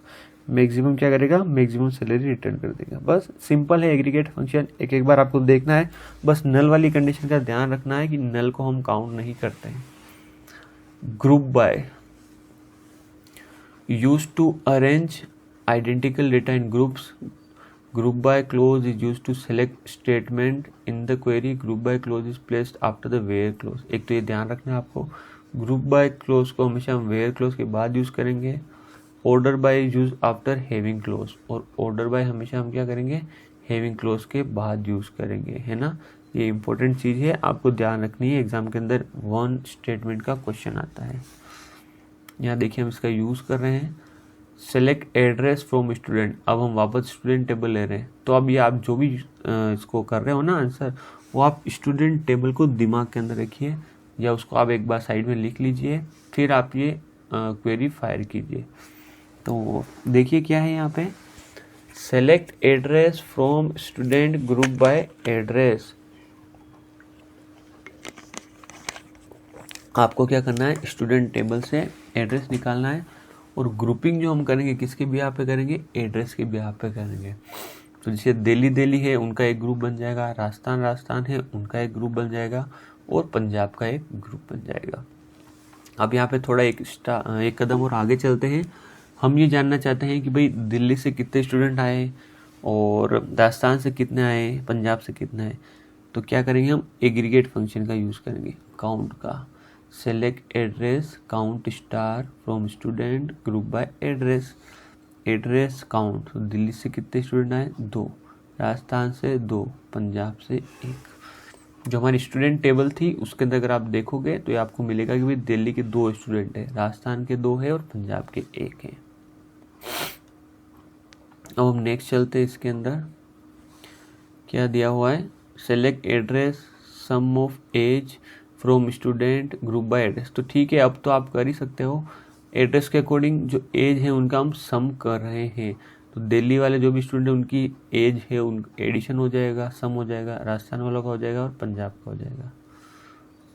मैक्सिमम क्या करेगा? मैक्सिमम सैलरी रिटर्न कर देगा। बस सिंपल है एग्रीगेट फंक्शन, एक बार आपको देखना है। बस नल वाली कंडीशन का ध्यान रखना है कि नल को हम काउंट नहीं करते हैं। Group by, use to arrange identical data in groups. Group by clause is used to select statement in the query. Group by clause is placed after the where clause. एक तो ये ध्यान रखना है आपको, group by clause को हमेशा हम where clause के बाद यूज करेंगे। order by use after having clause, और order by हमेशा हम क्या करेंगे? having clause के बाद यूज करेंगे, है ना। ये इंपॉर्टेंट चीज है, आपको ध्यान रखनी है। एग्जाम के अंदर वन स्टेटमेंट का क्वेश्चन आता है। यहाँ देखिए हम इसका यूज कर रहे हैं। सेलेक्ट एड्रेस फ्रॉम स्टूडेंट, अब हम वापस स्टूडेंट टेबल ले रहे हैं। तो अब ये आप जो भी इसको कर रहे हो ना आंसर, वो आप स्टूडेंट टेबल को दिमाग के अंदर रखिए, या उसको आप एक बार साइड में लिख लीजिए, फिर आप ये क्वेरी फायर कीजिए। तो देखिए क्या है यहाँ पे, select address from student group by address. आपको क्या करना है? स्टूडेंट टेबल से एड्रेस निकालना है, और ग्रुपिंग जो हम करेंगे किसके बिहाफ पे करेंगे? एड्रेस के बिहाफ पे करेंगे। तो जैसे दिल्ली है उनका एक ग्रुप बन जाएगा, राजस्थान है उनका एक ग्रुप बन जाएगा, और पंजाब का एक ग्रुप बन जाएगा। अब यहाँ पे थोड़ा एक कदम और आगे चलते हैं। हम ये जानना चाहते हैं कि भाई दिल्ली से कितने स्टूडेंट आए, और राजस्थान से कितने आए, पंजाब से कितने आए। तो क्या करेंगे? हम एग्रीगेट फंक्शन का यूज़ करेंगे, काउंट का। Select address count star from student group by address. Address count, Delhi से कितने स्टूडेंट आए? 2, राजस्थान से 2, पंजाब से 1। जो हमारी स्टूडेंट टेबल थी उसके अंदर अगर आप देखोगे तो ये आपको मिलेगा कि भाई दिल्ली के 2 स्टूडेंट है, राजस्थान के 2 है, और पंजाब के 1 है। अब हम नेक्स्ट चलते हैं। इसके अंदर क्या दिया हुआ है? Select address sum of age from student group by address. तो ठीक है, अब तो आप कर ही सकते हो। एड्रेस के अकॉर्डिंग जो एज है उनका हम सम कर रहे हैं। तो दिल्ली वाले जो भी स्टूडेंट है उनकी एज है, उन एडिशन हो जाएगा, सम हो जाएगा, राजस्थान वालों का हो जाएगा, और पंजाब का हो जाएगा।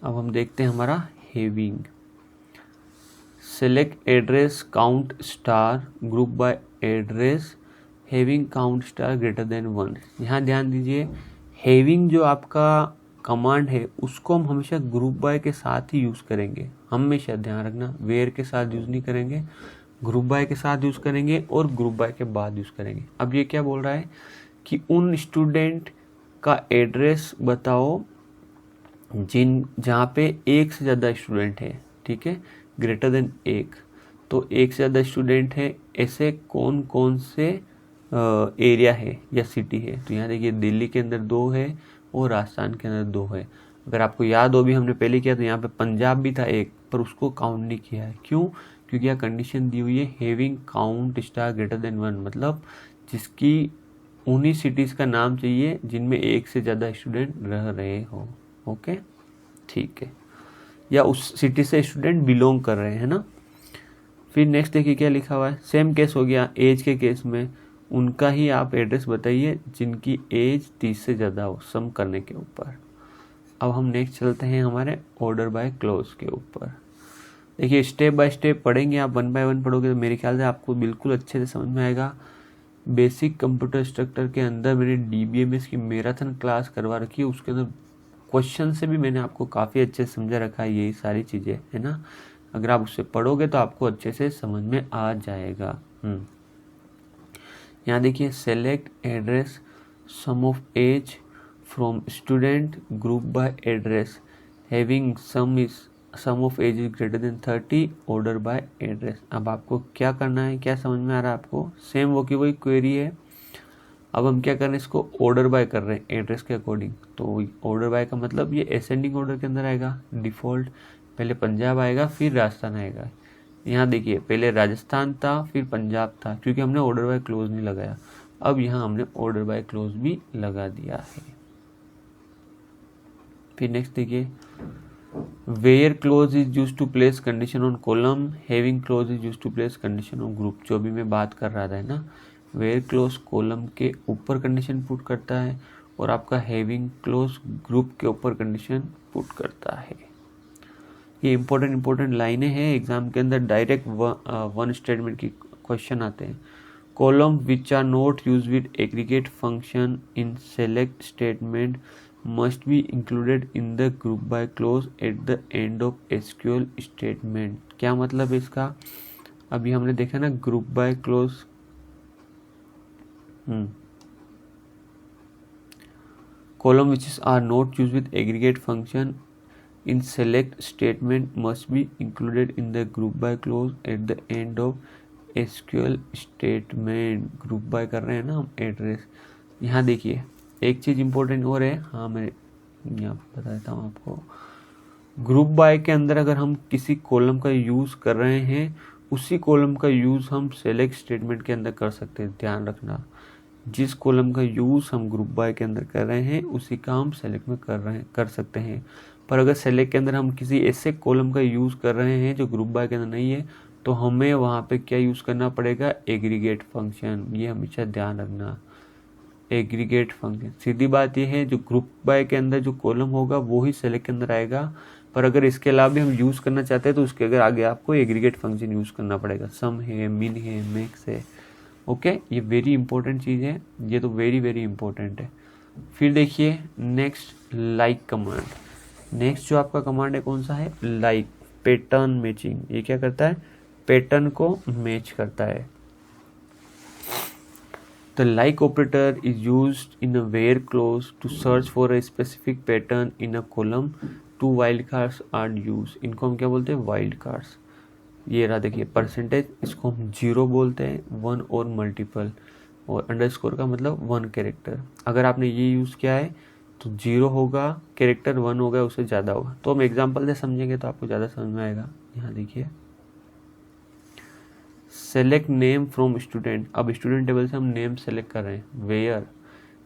अब हम देखते हैं हमारा having. Select address count star group by address having count star greater than 1। यहाँ ध्यान दीजिए, हैविंग जो आपका कमांड है उसको हम हमेशा ग्रुप बाय के साथ ही यूज़ करेंगे। हमेशा ध्यान रखना, वेयर के साथ यूज़ नहीं करेंगे, ग्रुप बाय के साथ यूज़ करेंगे, और ग्रुप बाय के बाद यूज़ करेंगे। अब ये क्या बोल रहा है कि उन स्टूडेंट का एड्रेस बताओ जहाँ पे 1 से ज़्यादा स्टूडेंट है, ठीक है, ग्रेटर देन 1। तो 1 से ज़्यादा स्टूडेंट है ऐसे कौन कौन से एरिया है या सिटी है। तो यहाँ देखिए दिल्ली के अंदर 2 है, और राजस्थान के अंदर 2 है। अगर आपको याद हो भी हमने पहले किया, तो यहाँ पे पंजाब भी था 1, पर उसको काउंट नहीं किया है। क्यों? क्योंकि यह कंडीशन दी हुई है having count star greater than 1, मतलब जिसकी उन्हीं सिटीज़ का नाम चाहिए जिनमें 1 से ज़्यादा स्टूडेंट रह रहे हो। ओके, ठीक है, या उस सिटी से स्टूडेंट बिलोंग कर रहे हैं ना। फिर नेक्स्ट देखिए क्या लिखा हुआ है। सेम केस हो गया, एज के केस में उनका ही आप एड्रेस बताइए जिनकी एज 30 से ज़्यादा हो, सम करने के ऊपर। अब हम नेक्स्ट चलते हैं हमारे ऑर्डर बाय क्लोज के ऊपर। देखिए स्टेप बाय स्टेप पढ़ेंगे आप, 1 बाय 1 पढ़ोगे तो मेरे ख्याल से आपको बिल्कुल अच्छे से समझ में आएगा। बेसिक कंप्यूटर स्ट्रक्चर के अंदर मैंने DBMS की मैराथन क्लास करवा रखी है, उसके अंदर क्वेश्चन से भी मैंने आपको काफ़ी अच्छे से समझा रखा है, यही सारी चीज़ें है ना। अगर आप उससे पढ़ोगे तो आपको अच्छे से समझ में आ जाएगा। यहाँ देखिए select address sum of age from student group by address having sum of age is greater than 30 order by address. अब आपको क्या करना है, क्या समझ में आ रहा है आपको? सेम वो की वही क्वेरी है। अब हम क्या कर रहे हैं, इसको ऑर्डर बाय कर रहे हैं एड्रेस के अकॉर्डिंग। तो ऑर्डर बाय का मतलब ये असेंडिंग ऑर्डर के अंदर आएगा। डिफ़ॉल्ट पहले पंजाब आएगा, फिर राजस्थान आएगा। यहाँ देखिए पहले राजस्थान था फिर पंजाब था, क्योंकि हमने ऑर्डर बाय क्लोज नहीं लगाया। अब यहाँ हमने ऑर्डर बाय क्लोज भी लगा दिया है। फिर नेक्स्ट देखिए, where clause is use to place condition on column, having clause is use to place condition on group. जो भी मैं बात कर रहा था ना, वेयर क्लोज कॉलम के ऊपर कंडीशन पुट करता है और आपका हैविंग क्लोज ग्रुप के ऊपर कंडीशन पुट करता है। ये इंपॉर्टेंट लाइनें हैं, एग्जाम के अंदर डायरेक्ट वन स्टेटमेंट की क्वेश्चन आते हैं। Column which are not use with aggregate function in select statement must be included in the group by clause at the end of SQL statement। क्या मतलब है इसका? अभी हमने देखा ना group by close, column which are not used with aggregate function in select statement must be included in the group by clause at the end of SQL statement। Group by कर रहे हैं ना हम एड्रेस। यहाँ देखिए एक चीज़ important और है, हाँ मैं यहाँ बता देता हूँ आपको। ग्रुप बाय के अंदर अगर हम किसी कॉलम का यूज़ कर रहे हैं, उसी कॉलम का यूज़ हम सेलेक्ट स्टेटमेंट के अंदर कर सकते हैं। ध्यान रखना, जिस कॉलम का यूज़ हम ग्रुप बाय के अंदर कर रहे हैं उसी का हम सेलेक्ट में कर सकते हैं। पर अगर सेलेक्ट के अंदर हम किसी ऐसे कॉलम का यूज़ कर रहे हैं जो ग्रुप बाय के अंदर नहीं है, तो हमें वहाँ पे क्या यूज़ करना पड़ेगा? Aggregate function. ये हमेशा ध्यान रखना, एग्रीगेट फंक्शन। सीधी बात यह है, जो ग्रुप बाय के अंदर जो कॉलम होगा वो ही सेलेक्ट के अंदर आएगा, पर अगर इसके अलावा भी हम यूज़ करना चाहते हैं तो उसके अगर आगे आपको एग्रीगेट फंक्शन यूज़ करना पड़ेगा। सम है, मिन है, मैक्स है। ओके, ये वेरी इंपॉर्टेंट चीज़ है, ये तो वेरी इंपॉर्टेंट है। फिर देखिए नेक्स्ट लाइक कमांड। नेक्स्ट जो आपका कमांड है कौन सा है? Like, pattern matching. ये क्या करता है? पैटर्न को मैच करता है। The like operator is used in a where clause to search for a specific pattern in a column। Two wildcards are used। इनको हम क्या बोलते हैं? Wild cards. ये रहा देखिए परसेंटेज, इसको हम 0 बोलते हैं, 1 और मल्टीपल, और अंडरस्कोर का मतलब 1 कैरेक्टर। अगर आपने ये यूज़ किया है तो 0 होगा, कैरेक्टर 1 होगा, उससे ज़्यादा होगा। तो हम एग्जाम्पल से समझेंगे तो आपको ज़्यादा समझ में आएगा। यहाँ देखिए, सेलेक्ट नेम फ्रॉम स्टूडेंट। अब स्टूडेंट टेबल से हम नेम सेलेक्ट कर रहे हैं। Where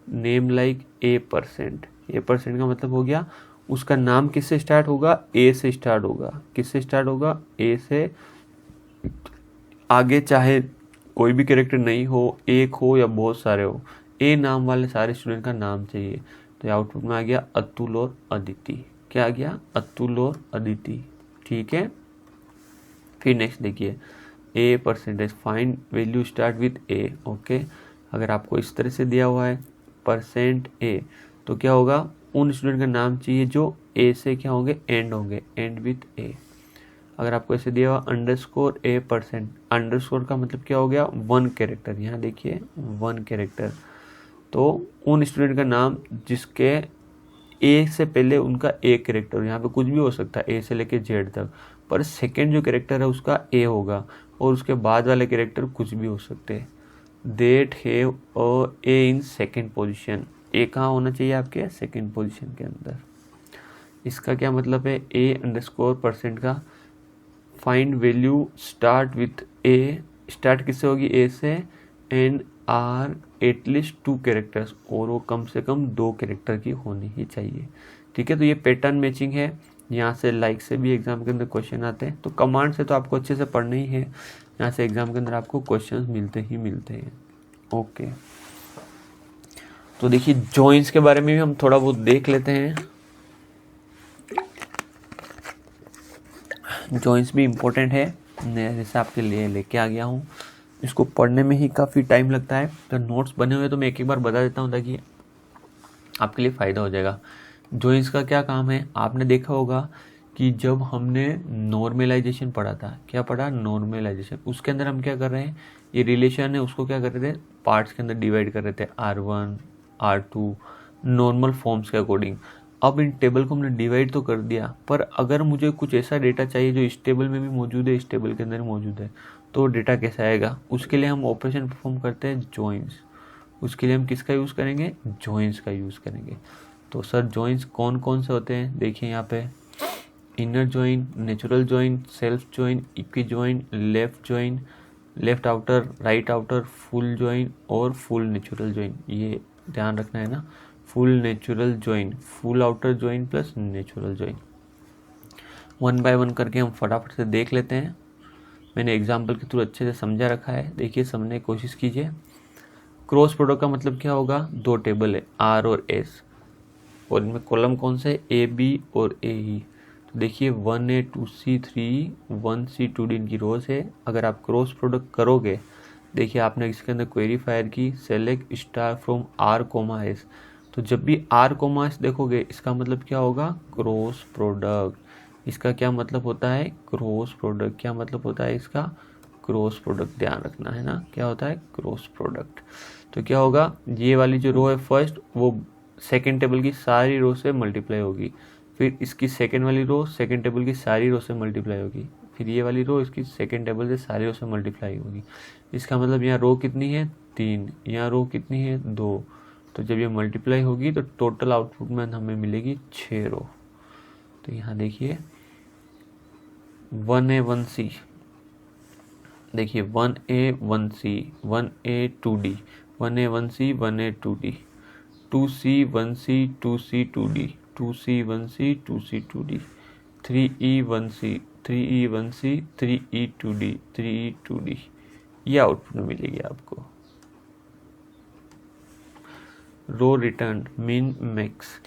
name like A%। A% का मतलब हो गया उसका नाम किससे स्टार्ट होगा? A से स्टार्ट होगा। किससे स्टार्ट होगा? A से। आगे चाहे कोई भी कैरेक्टर नहीं हो, एक हो या बहुत सारे हो, A नाम वाले सारे स्टूडेंट का नाम चाहिए। तो आउटपुट में आ गया अतुल और अदिति। क्या आ गया? अतुल और अदिति। ठीक है। फिर नेक्स्ट देखिए, A%, find value start with A। Okay, अगर आपको इस तरह से दिया हुआ है %A, तो क्या होगा? उन स्टूडेंट का नाम चाहिए जो A से क्या होंगे? एंड होंगे, एंड विथ A। अगर आपको ऐसे दिया हुआ _A%, अंडरस्कोर का मतलब क्या हो गया? 1 कैरेक्टर। यहाँ देखिए 1 कैरेक्टर, तो उन स्टूडेंट का नाम जिसके A से पहले उनका एक कैरेक्टर, यहाँ पे कुछ भी हो सकता है A से लेके Z तक, पर सेकेंड जो कैरेक्टर है उसका A होगा और उसके बाद वाले कैरेक्टर कुछ भी हो सकते हैं। That have A in second position. A कहाँ होना चाहिए आपके? सेकेंड पोजिशन के अंदर। इसका क्या मतलब है? A_% का find value start with A। Start किससे होगी? A से, एंड आर एटलीस्ट 2 कैरेक्टर्स, और वो कम से कम 2 कैरेक्टर की होनी ही चाहिए। ठीक है, तो ये पैटर्न मैचिंग है। यहाँ से लाइक से भी एग्जाम के अंदर क्वेश्चन आते हैं, तो कमांड से तो आपको अच्छे से पढ़ना ही है, यहाँ से एग्जाम के अंदर आपको क्वेश्चन मिलते हैं। ओके, तो देखिए जॉइंस के बारे में भी हम थोड़ा बहुत देख लेते हैं। जॉइंस भी इम्पोर्टेंट है, मैं जैसे आपके लिए लेके आ गया हूँ। इसको पढ़ने में ही काफ़ी टाइम लगता है, तो नोट्स बने हुए तो मैं एक बार बता देता हूँ ताकि आपके लिए फ़ायदा हो जाएगा। जॉइंस का क्या काम है? आपने देखा होगा कि जब हमने नॉर्मलाइजेशन पढ़ा था, क्या पढ़ा? नॉर्मलाइजेशन। उसके अंदर हम क्या कर रहे हैं? ये रिलेशन है उसको क्या कर रहे थे? पार्ट्स के अंदर डिवाइड कर रहे थे, R1 R2 नॉर्मल फॉर्म्स के अकॉर्डिंग। अब इन टेबल को हमने डिवाइड तो कर दिया, पर अगर मुझे कुछ ऐसा डेटा चाहिए जो इस टेबल में भी मौजूद है, इस टेबल के अंदर मौजूद है, तो डेटा कैसे आएगा? उसके लिए हम ऑपरेशन परफॉर्म करते हैं जॉइंस। उसके लिए हम किसका यूज़ करेंगे? जॉइंस का यूज़ करेंगे। तो सर जॉइंस कौन कौन से होते हैं? देखिए यहाँ पे inner join, natural join, self join, equi join, left join, left outer, right outer, full join और फुल नेचुरल जॉइन। ये ध्यान रखना है ना, full natural join, full outer join plus natural join. One by one करके हम फटाफट से देख लेते हैं। मैंने एग्जाम्पल के थ्रू अच्छे से समझा रखा है, देखिए समझने की कोशिश कीजिए। क्रॉस प्रोडक्ट का मतलब क्या होगा, दो टेबल है आर और एस और इनमें कॉलम कौन से है, ए बी और ए ई। तो देखिए 1A 2C 3 1C 2D इनकी रोज है। अगर आप क्रॉस प्रोडक्ट करोगे, देखिए आपने इसके अंदर क्वेरी फायर की select star from R comma S, तो जब भी आर कोमा एस देखोगे इसका मतलब क्या होगा, क्रॉस प्रोडक्ट। इसका क्या मतलब होता है, क्रॉस प्रोडक्ट। क्या मतलब होता है इसका, क्रॉस प्रोडक्ट। ध्यान रखना है ना, क्या होता है, क्रॉस प्रोडक्ट। तो क्या होगा, ये वाली जो रो है फर्स्ट, वो सेकेंड टेबल की सारी रो से मल्टीप्लाई होगी, फिर इसकी सेकेंड वाली रो सेकेंड टेबल की सारी रो से मल्टीप्लाई होगी, फिर ये वाली रो इसकी सेकेंड टेबल से सारी रो से मल्टीप्लाई होगी। इसका मतलब यहाँ रो कितनी है, 3, यहाँ रो कितनी है, 2। तो जब ये मल्टीप्लाई होगी तो टोटल आउटपुट में हमें मिलेगी 6 रो। तो यहाँ देखिए 1A 1C, देखिए 1A 1C 1A 2D 1A 1C 1A 2D 2C 1C 2C 2D 2C 1C 2C 2D 3E 1C 3E 1C 3E 2D 3E 2D। ये आउटपुट में मिलेगी आपको। रो रिटर्न मिन मैक्स,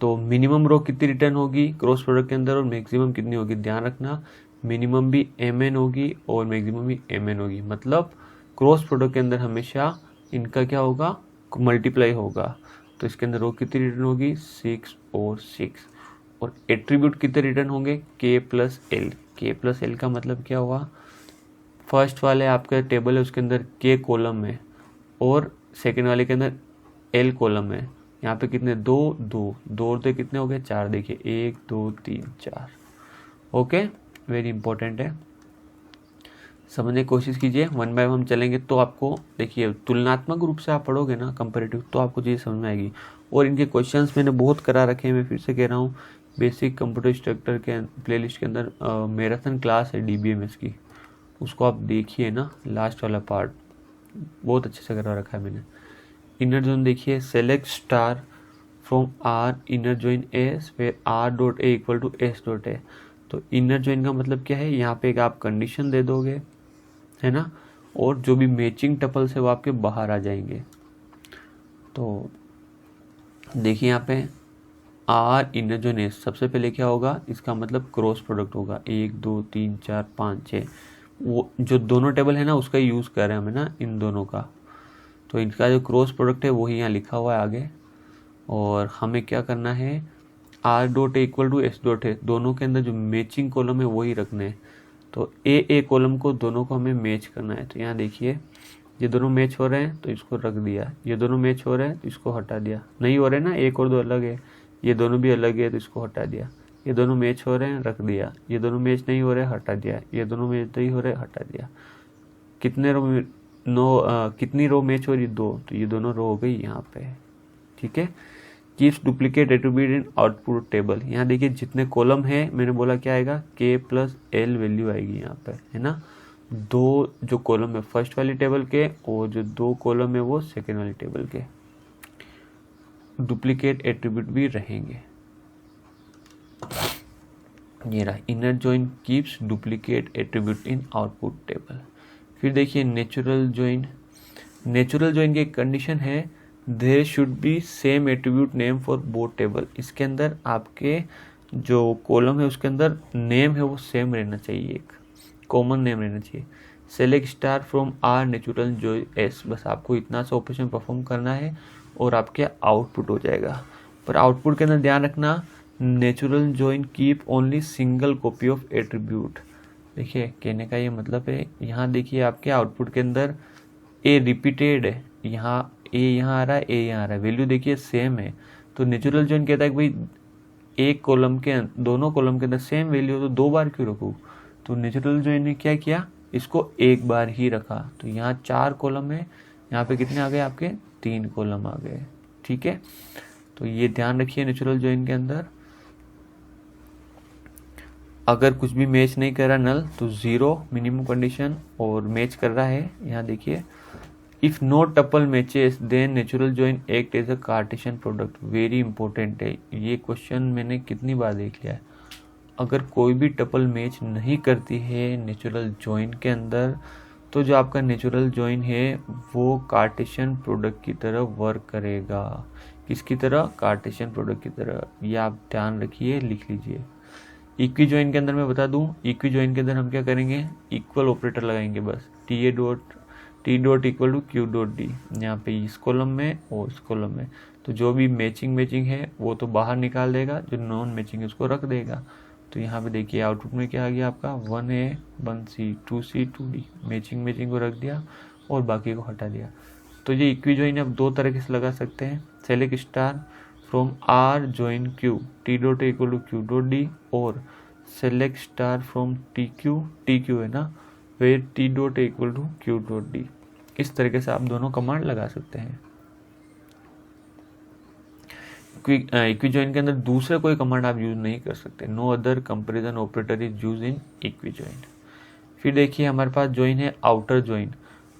तो मिनिमम रो कितनी return होगी cross product के अंदर और मैक्सिमम कितनी होगी। ध्यान रखना, मिनिमम भी mn होगी और मैक्सिमम भी mn होगी। मतलब क्रॉस प्रोडक्ट के अंदर हमेशा इनका क्या होगा, मल्टीप्लाई होगा। तो इसके अंदर रो कितनी रिटर्न होगी, 6 और 6। और एट्रीब्यूट कितने रिटर्न होंगे, k plus L. k plus L का मतलब क्या हुआ, फर्स्ट वाले आपका टेबल है उसके अंदर k कॉलम है और सेकेंड वाले के अंदर l कॉलम है। यहाँ पे कितने, 2 2 2 और 2 कितने हो गए, 4। देखिए 1 2 3 4। ओके, वेरी इंपॉर्टेंट है, समझने की कोशिश कीजिए। वन बाय वन चलेंगे तो आपको देखिए तुलनात्मक रूप से आप पढ़ोगे ना कंपैरेटिव, तो आपको चीज़ समझ में आएगी। और इनके क्वेश्चंस मैंने बहुत करा रखे हैं, मैं फिर से कह रहा हूँ। बेसिक कंप्यूटर स्ट्रक्चर के प्लेलिस्ट के अंदर मैराथन क्लास है DBMS की, उसको आप देखिए ना, लास्ट वाला पार्ट बहुत अच्छे से करा रखा है मैंने। इनर जोन देखिए, select star from R inner join S फिर R dot A equal to S dot A. तो इनर जोइन का मतलब क्या है, यहाँ पे एक आप कंडीशन दे दोगे, है ना, और जो भी मैचिंग टपल्स है वो आपके बाहर आ जाएंगे। तो देखिए यहाँ पे आर इनर जोइन एस, सबसे पहले क्या होगा, इसका मतलब क्रॉस प्रोडक्ट होगा, 1 2 3 4 5 6। वो जो दोनों टेबल है ना उसका यूज़ कर रहे हैं हमें ना, इन दोनों का। तो इनका जो क्रॉस प्रोडक्ट है वही यहाँ लिखा हुआ है आगे। और हमें क्या करना है, R dot A equal to S dot है, दोनों के अंदर जो मैचिंग कॉलम है वही रखने हैं। तो ए कॉलम को दोनों को हमें मैच करना है। तो यहाँ देखिए ये दोनों मैच हो रहे हैं तो इसको रख दिया, ये दोनों मैच हो रहे हैं तो इसको हटा दिया। नहीं हो रहे ना, 1 और 2 अलग है, ये दोनों भी अलग है तो इसको हटा दिया। ये दोनों मैच हो रहे हैं, रख दिया। ये दोनों मैच नहीं हो रहे, हटा दिया। ये दोनों मैच नहीं हो रहे, हटा दिया। कितने रो कितनी रो मैच हो रही, 2, तो ये दोनों रो हो गई यहाँ पे। ठीक है, कीप्स डुप्लीकेट एट्रीब्यूट इन आउटपुट टेबल। यहाँ देखिए जितने कॉलम है, मैंने बोला क्या आएगा, k प्लस एल वैल्यू आएगी यहाँ पे, है ना। 2 जो कॉलम है फर्स्ट वाली टेबल के और जो 2 कॉलम है वो सेकेंड वाली टेबल के, डुप्लीकेट एट्रीब्यूट भी रहेंगे। ये रहा, inner join keeps duplicate attribute इन आउटपुट टेबल। फिर देखिए नेचुरल जॉइन, नेचुरल जॉइन की एक कंडीशन है, there should be same attribute name for both table. इसके अंदर आपके जो कॉलम है उसके अंदर नेम है वो सेम रहना चाहिए, एक कॉमन नेम रहना चाहिए। Select star from R natural join S, बस आपको इतना सा ऑपरेशन परफॉर्म करना है और आपके आउटपुट हो जाएगा। पर आउटपुट के अंदर ध्यान रखना, natural join keep only single copy of attribute. देखिए कहने का ये मतलब है, यहाँ देखिए आपके आउटपुट के अंदर ए रिपीटेड है, यहाँ ए यहाँ आ रहा है, ए यहाँ आ रहा है, वैल्यू देखिए सेम है। तो नेचुरल जॉइन कहता है कि भाई एक कॉलम के दोनों कॉलम के अंदर सेम वैल्यू तो 2 बार क्यों रखूँ। तो नेचुरल जॉइन ने क्या किया, इसको 1 बार ही रखा। तो यहाँ 4 कॉलम है, यहाँ पे कितने आ गए आपके, 3 कॉलम आ गए। ठीक है, तो ये ध्यान रखिए नेचुरल जॉइन के अंदर। अगर कुछ भी मैच नहीं कर रहा नल तो 0 मिनिमम कंडीशन, और मैच कर रहा है यहाँ देखिए, if no tuple matches then natural join act as a Cartesian product. Very important है ये क्वेश्चन, मैंने कितनी बार देख लिया है। अगर कोई भी टपल मैच नहीं करती है नेचुरल जॉइन के अंदर, तो जो आपका नेचुरल जॉइन है वो कार्टेशियन प्रोडक्ट की तरह वर्क करेगा। किसकी तरह? कार्टेशियन प्रोडक्ट की तरह। ये आप ध्यान रखिए, लिख लीजिए। इक्वी जॉइन के अंदर मैं बता दूं, इक्वी जॉइन के अंदर हम क्या करेंगे, इक्वल ऑपरेटर लगाएंगे बस, T dot equal to Q dot D, यहाँ पे इस कॉलम में और इस कॉलम में। तो जो भी मैचिंग है वो तो बाहर निकाल देगा, जो नॉन मैचिंग है उसको रख देगा। तो यहाँ पे देखिए आउटपुट में क्या आ गया आपका, 1A 1C 2C 2D, matching को रख दिया और बाकी को हटा दिया। तो ये इक्वी जॉइन आप दो तरीके से लगा सकते हैं, select star from R join Q T dot equal to Q dot D, और select star from T Q है ना, where T dot equal to Q dot D. इस तरीके से आप दोनों कमांड लगा सकते हैं। इक्वी जॉइन के अंदर दूसरे कोई कमांड आप यूज नहीं कर सकते। No other comparison operator is use in equi join. फिर देखिए हमारे पास जॉइन है आउटर जॉइन।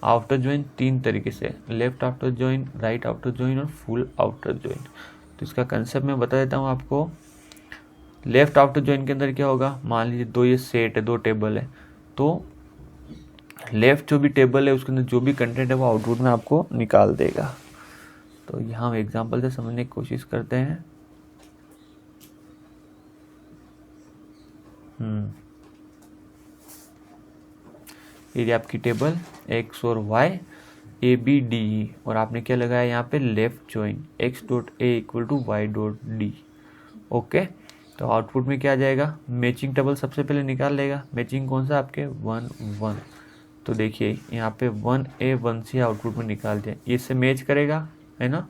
आउटर जॉइन तीन तरीके से, left outer join, right outer join और फुल आउटर जॉइन। तो इसका कंसेप्ट मैं बता देता हूँ आपको। लेफ्ट आउटर जॉइन के अंदर क्या होगा, मान लीजिए दो ये सेट है, दो टेबल है, तो लेफ्ट जो भी टेबल है उसके अंदर जो भी कंटेंट है वो आउटपुट में आपको निकाल देगा। तो यहाँ हम एग्जांपल से समझने की कोशिश करते हैं। ये आपकी टेबल x और y a b d e, और आपने क्या लगाया यहाँ पे left join x dot a equal to y dot D. Okay, तो आउटपुट में क्या आ जाएगा, मैचिंग टेबल सबसे पहले निकाल लेगा। मैचिंग कौन सा आपके 1 1, तो देखिए यहाँ पे 1A 1C आउटपुट में निकाल दिया। ये इससे मैच करेगा है ना,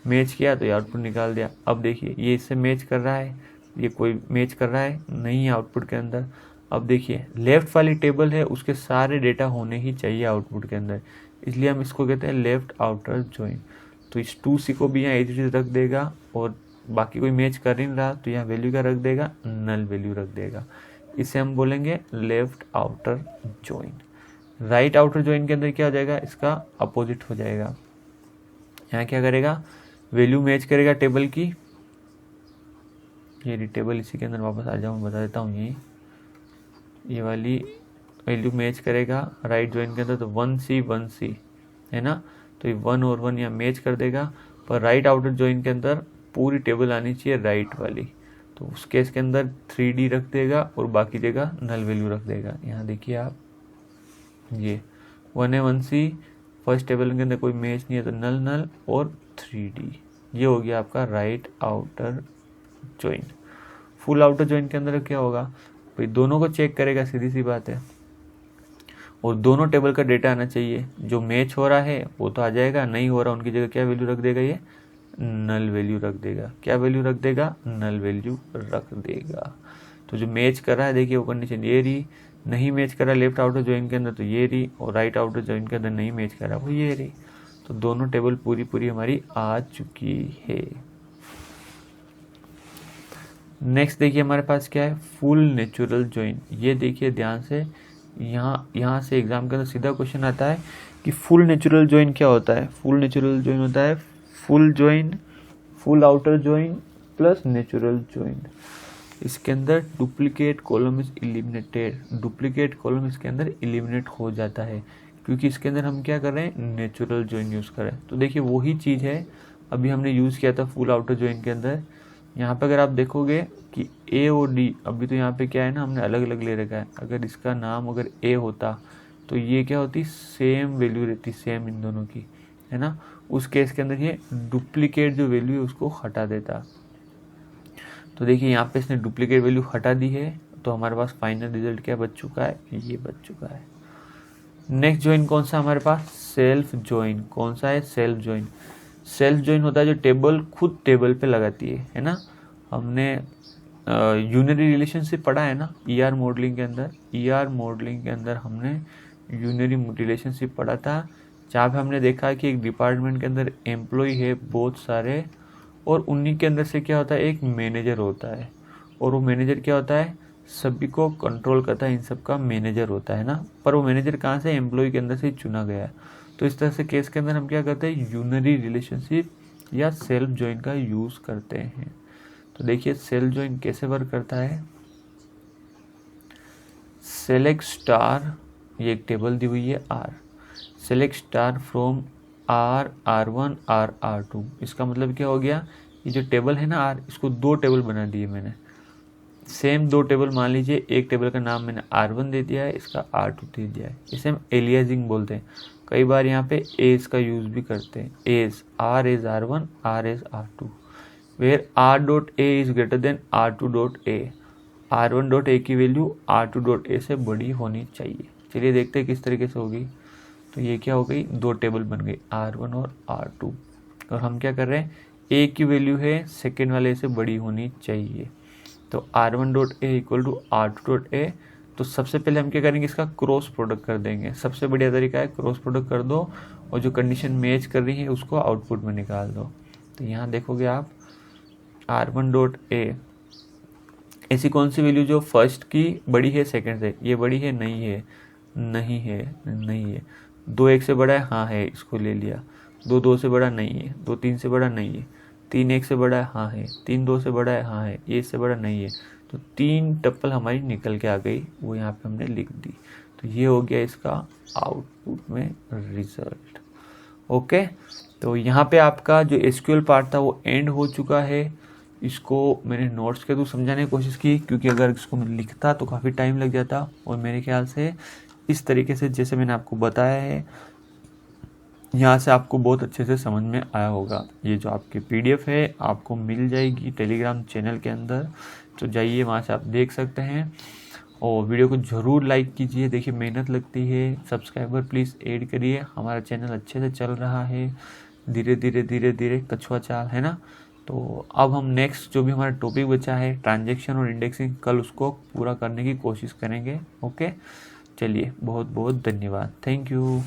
मैच किया तो ये आउटपुट निकाल दिया। अब देखिए ये इससे मैच कर रहा है, ये कोई मैच कर रहा है नहीं है आउटपुट के अंदर। अब देखिए लेफ्ट वाली टेबल है उसके सारे डेटा होने ही चाहिए आउटपुट के अंदर, इसलिए हम इसको कहते हैं लेफ्ट आउटर जॉइन। तो इस 2C को भी यहाँ एज रख देगा, और बाकी कोई मैच कर ही नहीं रहा तो यहाँ वैल्यू क्या रख देगा, नल वैल्यू रख देगा। इसे हम बोलेंगे left outer join. Right outer join के अंदर क्या हो जाएगा, इसका अपोजिट हो जाएगा। यहाँ क्या करेगा, वैल्यू मैच करेगा टेबल की, ये टेबल इसी के अंदर वापस आ जाऊँ बता देता हूँ। ये वाली वैल्यू मैच करेगा राइट जॉइन के अंदर, तो 1C 1C है ना, तो ये 1 और 1 यहाँ मैच कर देगा। पर राइट आउटर जॉइन के अंदर पूरी टेबल आनी चाहिए राइट वाली, तो उस केस के अंदर 3D रख देगा और बाकी जगह नल वैल्यू रख देगा। यहाँ देखिए आप, ये 1A 1C फर्स्ट टेबल के अंदर कोई मैच नहीं है तो नल नल और 3D। ये हो गया आपका right outer join. Full outer join के अंदर क्या होगा भाई, दोनों को चेक करेगा, सीधी सी बात है, और दोनों टेबल का डेटा आना चाहिए। जो मैच हो रहा है वो तो आ जाएगा, नहीं हो रहा उनकी जगह क्या वैल्यू रख देगा, ये नल वैल्यू रख देगा। क्या वैल्यू रख देगा, नल वैल्यू रख देगा। तो जो मैच कर रहा है देखिए वो कंडीशन ये रही, नहीं मैच कर रहा लेफ्ट आउटर जॉइन के अंदर तो ये रही, और राइट आउटर जॉइन के अंदर नहीं मैच कर रहा वो ये रही। तो दोनों टेबल पूरी हमारी आ चुकी है। नेक्स्ट देखिए हमारे पास क्या है, फुल नेचुरल जॉइन। ये देखिए ध्यान से, यहाँ से एग्जाम के अंदर सीधा क्वेश्चन आता है कि फुल नेचुरल जॉइन क्या होता है। फुल नेचुरल जॉइन होता है full join, full outer join plus natural join. इसके अंदर duplicate column is eliminated, duplicate column इसके अंदर इलिमिनेट हो जाता है, क्योंकि इसके अंदर हम क्या कर रहे हैं, नेचुरल जॉइन यूज़ कर रहे हैं। तो देखिए वही चीज़ है अभी हमने यूज़ किया था फुल आउटर जॉइन के अंदर। यहाँ पे अगर आप देखोगे कि A और D, अभी तो यहाँ पे क्या है ना, हमने अलग अलग ले रखा है। अगर इसका नाम अगर A होता तो ये क्या होती, सेम वैल्यू रहती, सेम इन दोनों की है ना। उस केस के अंदर ये डुप्लीकेट जो वैल्यू है उसको हटा देता। तो देखिए यहाँ पे इसने डुप्लीकेट वैल्यू हटा दी है, तो हमारे पास फाइनल रिजल्ट क्या बच चुका है, ये बच चुका है। नेक्स्ट जॉइन कौन सा हमारे पास, सेल्फ जॉइन। कौन सा है, सेल्फ जॉइन। सेल्फ जॉइन होता है जो टेबल खुद टेबल पे लगाती है ना। हमने यूनरी रिलेशनशिप पढ़ा है ना ER मॉडलिंग के अंदर। ER मॉडलिंग के अंदर हमने यूनरी रिलेशनशिप पढ़ा था, जहाँ पे हमने देखा कि एक डिपार्टमेंट के अंदर एम्प्लॉय है बहुत सारे, और उन्हीं के अंदर से क्या होता है, एक मैनेजर होता है, और वो मैनेजर क्या होता है, सभी को कंट्रोल करता है, इन सब का मैनेजर होता है ना, पर वो मैनेजर कहाँ से, एम्प्लॉय के अंदर से चुना गया है। तो इस तरह से केस के अंदर हम क्या करते हैं, यूनरी रिलेशनशिप या सेल्फ जॉइन का यूज़ करते हैं। तो देखिए सेल्फ जॉइन कैसे वर्क करता है। सेलेक्ट स्टार, ये एक टेबल दी हुई है R, select star from R1 R2। इसका मतलब क्या हो गया, ये जो टेबल है ना R, इसको 2 टेबल बना दिए मैंने, सेम 2 टेबल मान लीजिए, एक टेबल का नाम मैंने R1 दे दिया है, इसका R2 दे दिया है। इसे हम एलियासिंग बोलते हैं। कई बार यहाँ पे एज का यूज़ भी करते हैं, as R as R1 R as R2, where R.A is greater than R2.A, R1.A की वैल्यू R2.A से बड़ी होनी चाहिए। चलिए देखते हैं किस तरीके से होगी। तो ये क्या हो गई, 2 टेबल बन गई, R1 और R2, और हम क्या कर रहे हैं, A की वैल्यू है सेकेंड वाले से बड़ी होनी चाहिए। तो R1.A इक्वल टू R2.A। तो सबसे पहले हम क्या करेंगे, इसका क्रॉस प्रोडक्ट कर देंगे। सबसे बढ़िया तरीका है क्रॉस प्रोडक्ट कर दो और जो कंडीशन मैच कर रही है उसको आउटपुट में निकाल दो। तो यहाँ देखोगे आप R1.A, ऐसी कौन सी वैल्यू जो फर्स्ट की बड़ी है सेकंड से, ये बड़ी है, नहीं है, नहीं है, नहीं है। 2 1 से बड़ा है, हाँ है, इसको ले लिया। 2 2 से बड़ा नहीं है, 2 3 से बड़ा नहीं है, 3 1 से बड़ा है, हाँ है, 3 2 से बड़ा है, हाँ है, ये इससे बड़ा नहीं है। तो 3 टप्पल हमारी निकल के आ गई, वो यहाँ पे हमने लिख दी। तो ये हो गया इसका आउटपुट में रिजल्ट। ओके, तो यहाँ पे आपका जो एसक्यूएल पार्ट था वो एंड हो चुका है। इसको मैंने नोट्स के थ्रू समझाने की कोशिश की, क्योंकि अगर इसको मैं लिखता तो काफ़ी टाइम लग जाता, और मेरे ख्याल से इस तरीके से जैसे मैंने आपको बताया है, यहाँ से आपको बहुत अच्छे से समझ में आया होगा। ये जो आपकी PDF है आपको मिल जाएगी टेलीग्राम चैनल के अंदर, तो जाइए वहाँ से आप देख सकते हैं। और वीडियो को ज़रूर लाइक कीजिए, देखिए मेहनत लगती है। सब्सक्राइबर प्लीज़ ऐड करिए, हमारा चैनल अच्छे से चल रहा है, धीरे धीरे कछुआ चाल है ना। तो अब हम नेक्स्ट जो भी हमारा टॉपिक बचा है ट्रांजैक्शन और इंडेक्सिंग, कल उसको पूरा करने की कोशिश करेंगे। ओके, चलिए बहुत बहुत धन्यवाद, थैंक यू।